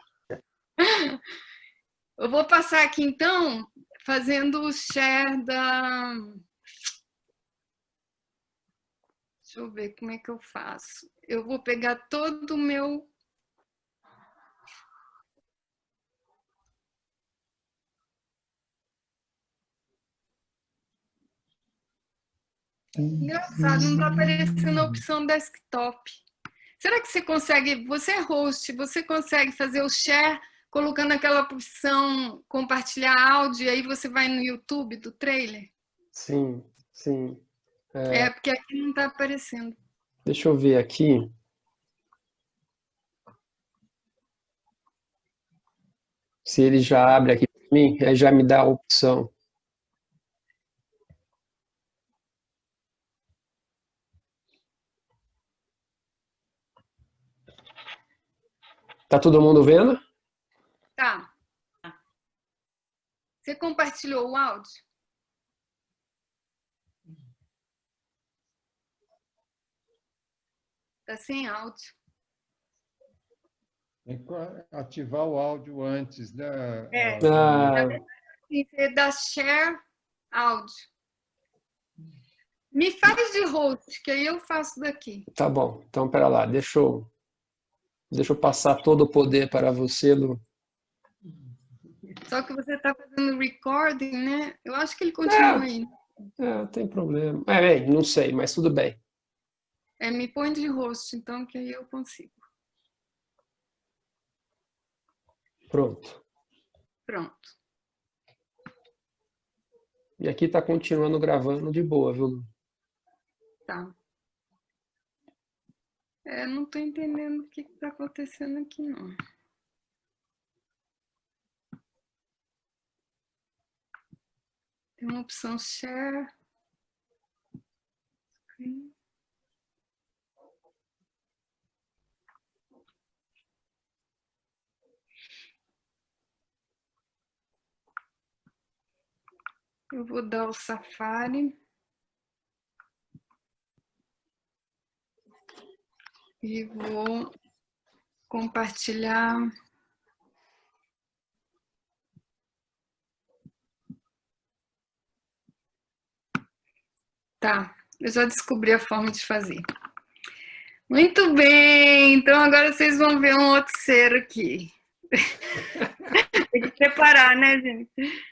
Eu vou passar aqui, então, fazendo o share da... Deixa eu ver como é que eu faço. Eu vou pegar todo o meu... Engraçado, não está aparecendo a opção desktop. Será que você consegue... Você é host, você consegue fazer o share colocando aquela opção compartilhar áudio e aí você vai no YouTube do trailer? Sim, sim. Porque aqui não está aparecendo. Deixa eu ver aqui. Se ele já abre aqui para mim, aí já me dá a opção. Tá todo mundo vendo? Tá. Você compartilhou o áudio? Tá sem áudio. Tem que ativar o áudio antes, né? Você dá share áudio. Me faz de host, que aí eu faço daqui. Tá bom. Então, pera lá. Deixa eu passar todo o poder para você, Lu. Só que você está fazendo recording, né? Eu acho que ele continua aí. Não tem problema. Não sei, mas tudo bem. Me põe de host, então, que aí eu consigo. Pronto. Pronto. E aqui está continuando gravando de boa, viu, Lu? Tá. Não estou entendendo o que está acontecendo aqui, não. Tem uma opção share. Screen. Eu vou dar o Safari. E vou compartilhar. Tá, eu já descobri a forma de fazer. Muito bem, então agora vocês vão ver um outro ser aqui. Tem que preparar, né, gente?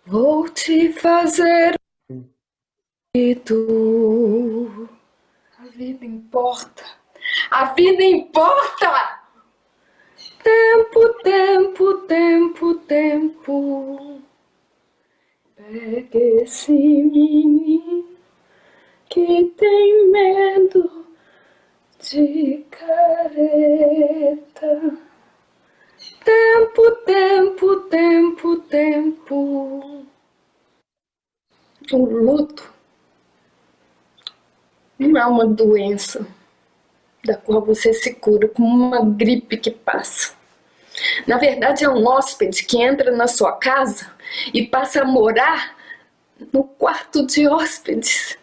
Vou te fazer tu. A vida importa. A vida importa! Tempo, tempo, tempo, tempo. Pega esse menino que tem medo de careta. Tempo, tempo, tempo, tempo. O luto não é uma doença da qual você se cura como uma gripe que passa. Na verdade, é um hóspede que entra na sua casa e passa a morar no quarto de hóspedes,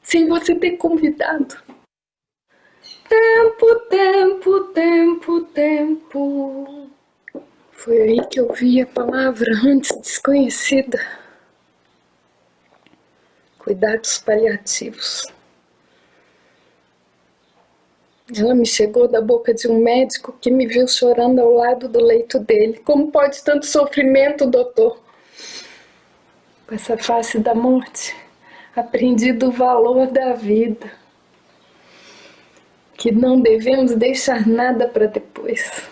sem você ter convidado. Tempo, tempo, tempo, tempo. Foi aí que eu vi a palavra antes desconhecida. Cuidados paliativos. Ela me chegou da boca de um médico que me viu chorando ao lado do leito dele. Como pode tanto sofrimento, doutor? Com essa face da morte, aprendi do valor da vida. Que não devemos deixar nada para depois.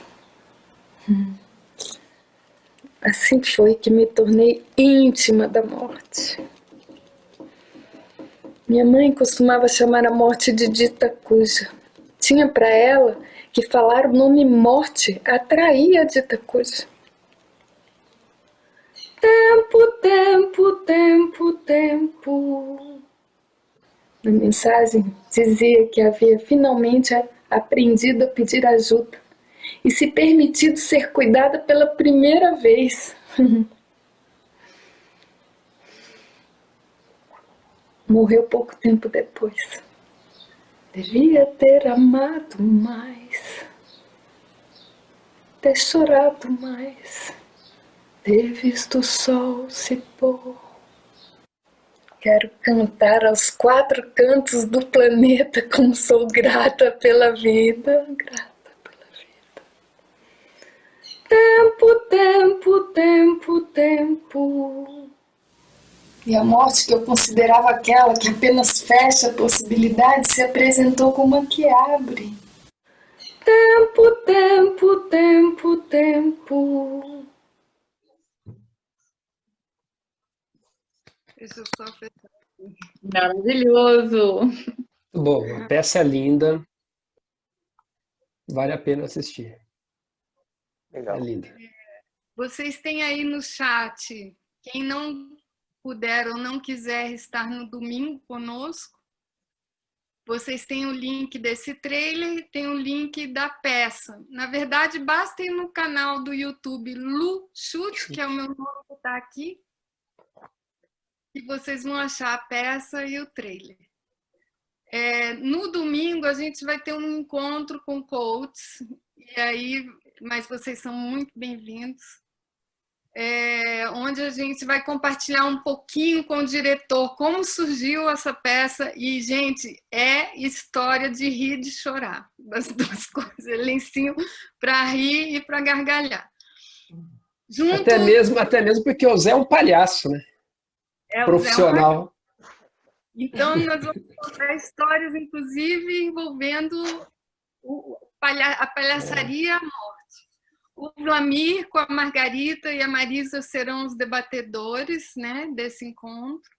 Assim foi que me tornei íntima da morte. Minha mãe costumava chamar a morte de dita cuja. Tinha para ela que falar o nome morte atraía a dita cuja. Tempo, tempo, tempo, tempo. Na mensagem dizia que havia finalmente aprendido a pedir ajuda e se permitido ser cuidada pela primeira vez. Morreu pouco tempo depois. Devia ter amado mais, ter chorado mais, ter visto o sol se pôr. Quero cantar aos 4 cantos do planeta como sou grata pela vida, grata pela vida. Tempo, tempo, tempo, tempo. E a morte que eu considerava aquela que apenas fecha a possibilidade se apresentou como a que abre. Tempo, tempo, tempo, tempo. Deixa eu só fechar. Maravilhoso! Bom, a peça é linda. Vale a pena assistir. Legal. É linda. Vocês têm aí no chat, quem não puder ou não quiser estar no domingo conosco, vocês têm o link desse trailer e tem o link da peça. Na verdade, basta ir no canal do YouTube Lu Chute, que é o meu nome que está aqui, e vocês vão achar a peça e o trailer. No domingo, a gente vai ter um encontro com coaches, e aí, mas vocês são muito bem-vindos. Onde a gente vai compartilhar um pouquinho com o diretor como surgiu essa peça. E, gente, é história de rir e de chorar, das duas coisas, lencinho para rir e para gargalhar. Junto... Até mesmo porque o Zé é um palhaço, né? Profissional. Então, nós vamos contar histórias, inclusive, envolvendo a palhaçaria e a morte. O Vlamir, com a Margarita e a Marisa, serão os debatedores, né, desse encontro.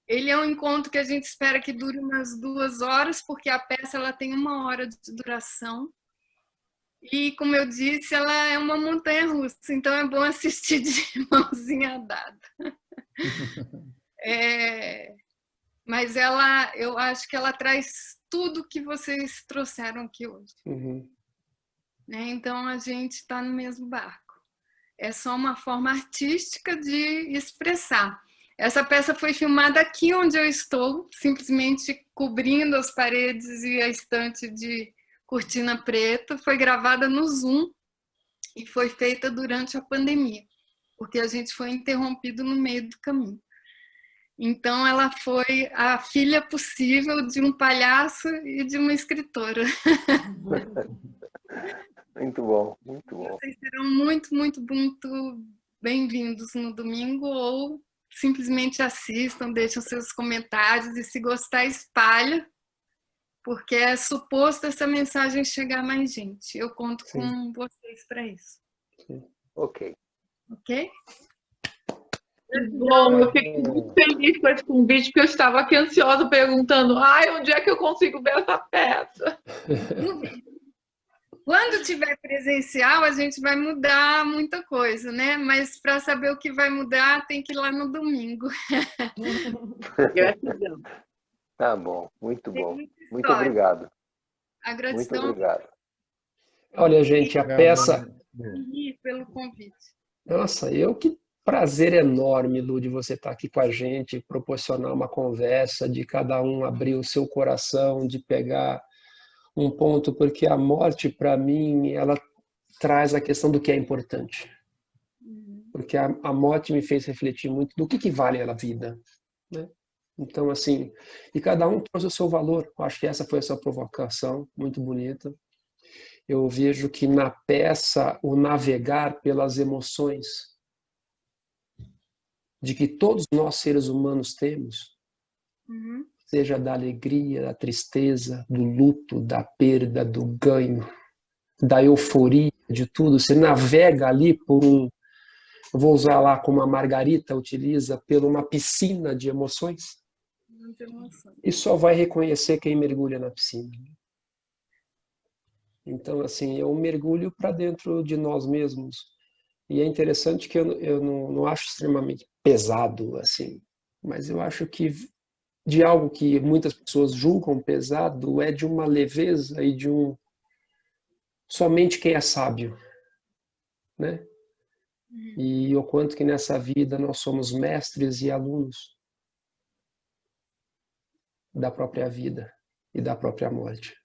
Ele é um encontro que a gente espera que dure umas 2 horas, porque a peça ela tem 1 hora de duração. E, como eu disse, ela é uma montanha-russa, então é bom assistir de mãozinha dada. Mas eu acho que ela traz tudo que vocês trouxeram aqui hoje. Então, a gente está no mesmo barco. É só uma forma artística de expressar. Essa peça foi filmada aqui onde eu estou, simplesmente cobrindo as paredes e a estante de cortina preta. Foi gravada no Zoom e foi feita durante a pandemia, porque a gente foi interrompido no meio do caminho. Então, ela foi a filha possível de um palhaço e de uma escritora. Muito bom, muito bom. Vocês serão muito, muito, muito bem-vindos no domingo, ou simplesmente assistam, deixem seus comentários e, se gostar, espalha, porque é suposto essa mensagem chegar a mais gente. Eu conto com vocês para isso. Ok. Ok? Bom, eu fiquei muito feliz com esse convite, porque eu estava aqui ansiosa perguntando, onde é que eu consigo ver essa peça? Quando tiver presencial, a gente vai mudar muita coisa, né? Mas para saber o que vai mudar, tem que ir lá no domingo. Gratidão. Tá bom, muito Tem bom. muita Muito história. obrigado. A Muito gratidão obrigado. Olha, gente, a peça... pelo convite. Nossa, que prazer enorme, Lu, de você estar aqui com a gente, proporcionar uma conversa, de cada um abrir o seu coração, de pegar um ponto, porque a morte, para mim, ela traz a questão do que é importante. Porque a morte me fez refletir muito do que vale a vida, né? Então, assim, e cada um trouxe o seu valor. Eu acho que essa foi a sua provocação, muito bonita. Eu vejo que na peça, o navegar pelas emoções, de que todos nós seres humanos temos, seja da alegria, da tristeza, do luto, da perda, do ganho, da euforia, de tudo. Você navega ali por eu vou usar lá como a Margarita utiliza, por uma piscina de emoções, e só vai reconhecer quem mergulha na piscina. Então, assim, eu mergulho para dentro de nós mesmos. E é interessante que eu não acho extremamente pesado, assim, mas eu acho que de algo que muitas pessoas julgam pesado é de uma leveza e de somente quem é sábio, né? E o quanto que nessa vida nós somos mestres e alunos da própria vida e da própria morte.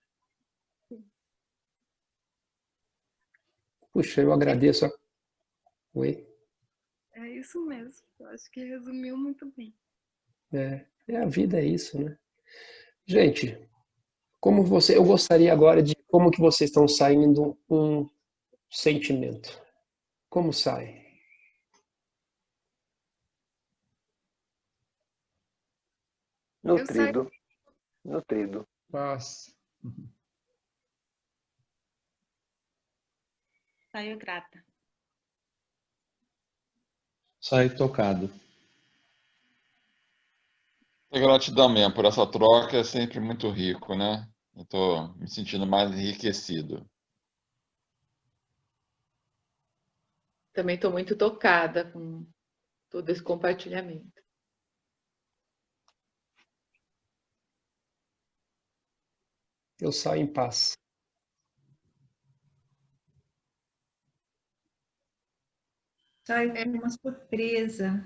Puxa, eu agradeço. Oi? É isso mesmo. Eu acho que resumiu muito bem. A vida é isso, né? Gente, eu gostaria agora de como que vocês estão saindo um sentimento. Como sai? Nutrido. Nutrido. Paz. Saio grata. Saio tocado. A gratidão mesmo por essa troca é sempre muito rico, né? Eu estou me sentindo mais enriquecido. Também estou muito tocada com todo esse compartilhamento. Eu saio em paz. Saio com uma surpresa.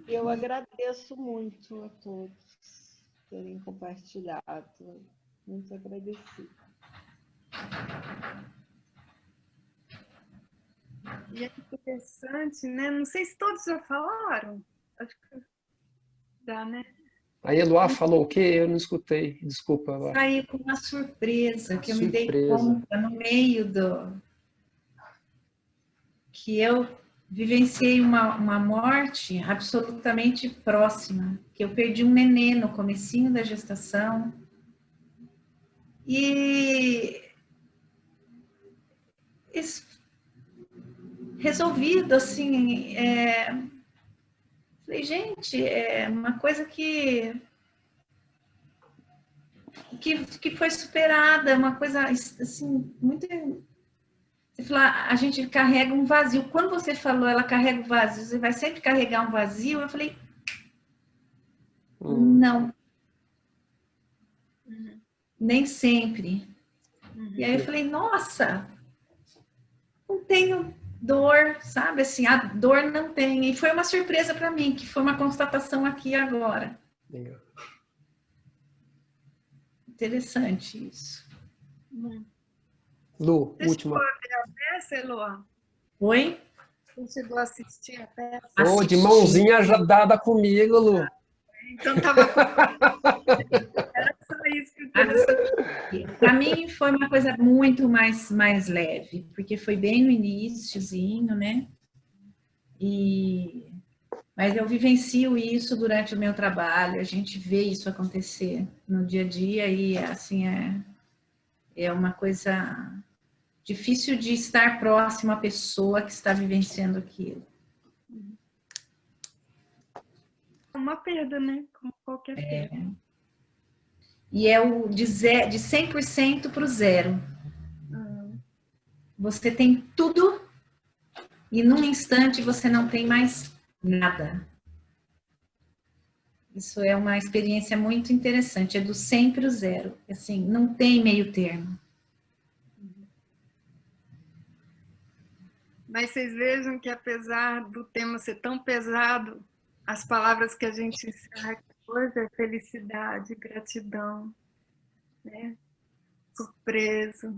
Eu agradeço muito a todos terem compartilhado. Muito agradecida. E é interessante, né? Não sei se todos já falaram. Acho que dá, né? A Eloá falou o quê? Eu não escutei. Desculpa, Eloá. Saí com uma surpresa, que eu me dei conta no meio que eu vivenciei uma morte absolutamente próxima, que eu perdi um nenê no comecinho da gestação e resolvido assim, falei, gente, é uma coisa que foi superada, uma coisa assim muito. Você fala, a gente carrega um vazio. Quando você falou, ela carrega o vazio, você vai sempre carregar um vazio, eu falei, não. Nem sempre. E aí eu falei, nossa, não tenho dor, sabe? Assim, a dor não tem. E foi uma surpresa para mim, que foi uma constatação aqui agora. Legal. Interessante isso. Lu, Você última. chegou a ver a peça, Eloá? Oi? Você chegou a assistir a peça? De mãozinha já dada comigo, Lu. Então tava. Era só isso que eu queria. Para mim foi uma coisa muito mais leve, porque foi bem no iniciozinho, né? Mas eu vivencio isso durante o meu trabalho, a gente vê isso acontecer no dia a dia e assim é uma coisa difícil de estar próximo à pessoa que está vivenciando aquilo. uma perda, né? Como qualquer perda. E é o de 100% para o zero. Você tem tudo e num instante você não tem mais nada. Isso é uma experiência muito interessante, é do 100 para o zero. Assim, não tem meio termo. Mas vocês vejam que apesar do tema ser tão pesado, as palavras que a gente encerra aqui hoje é felicidade, gratidão, né? Surpresa.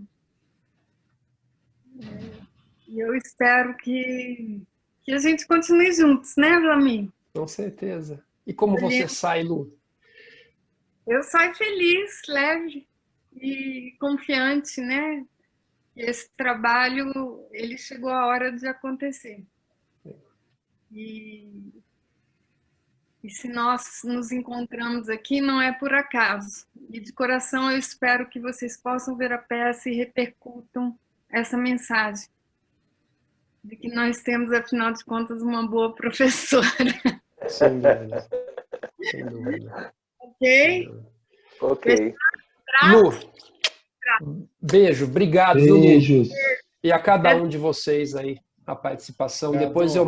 E eu espero que a gente continue juntos, né, Vlamir? Com certeza. E como você sai, Lu? Eu saio feliz, leve e confiante, né? Esse trabalho, ele chegou a hora de acontecer. E se nós nos encontramos aqui, não é por acaso. E de coração eu espero que vocês possam ver a peça e repercutam essa mensagem. De que nós temos, afinal de contas, uma boa professora. Sem dúvida. Sem dúvida. Ok? Ok. Lu, beijo. Obrigado, Beijos. Lu. E a cada um de vocês aí, a participação. Obrigado. Depois eu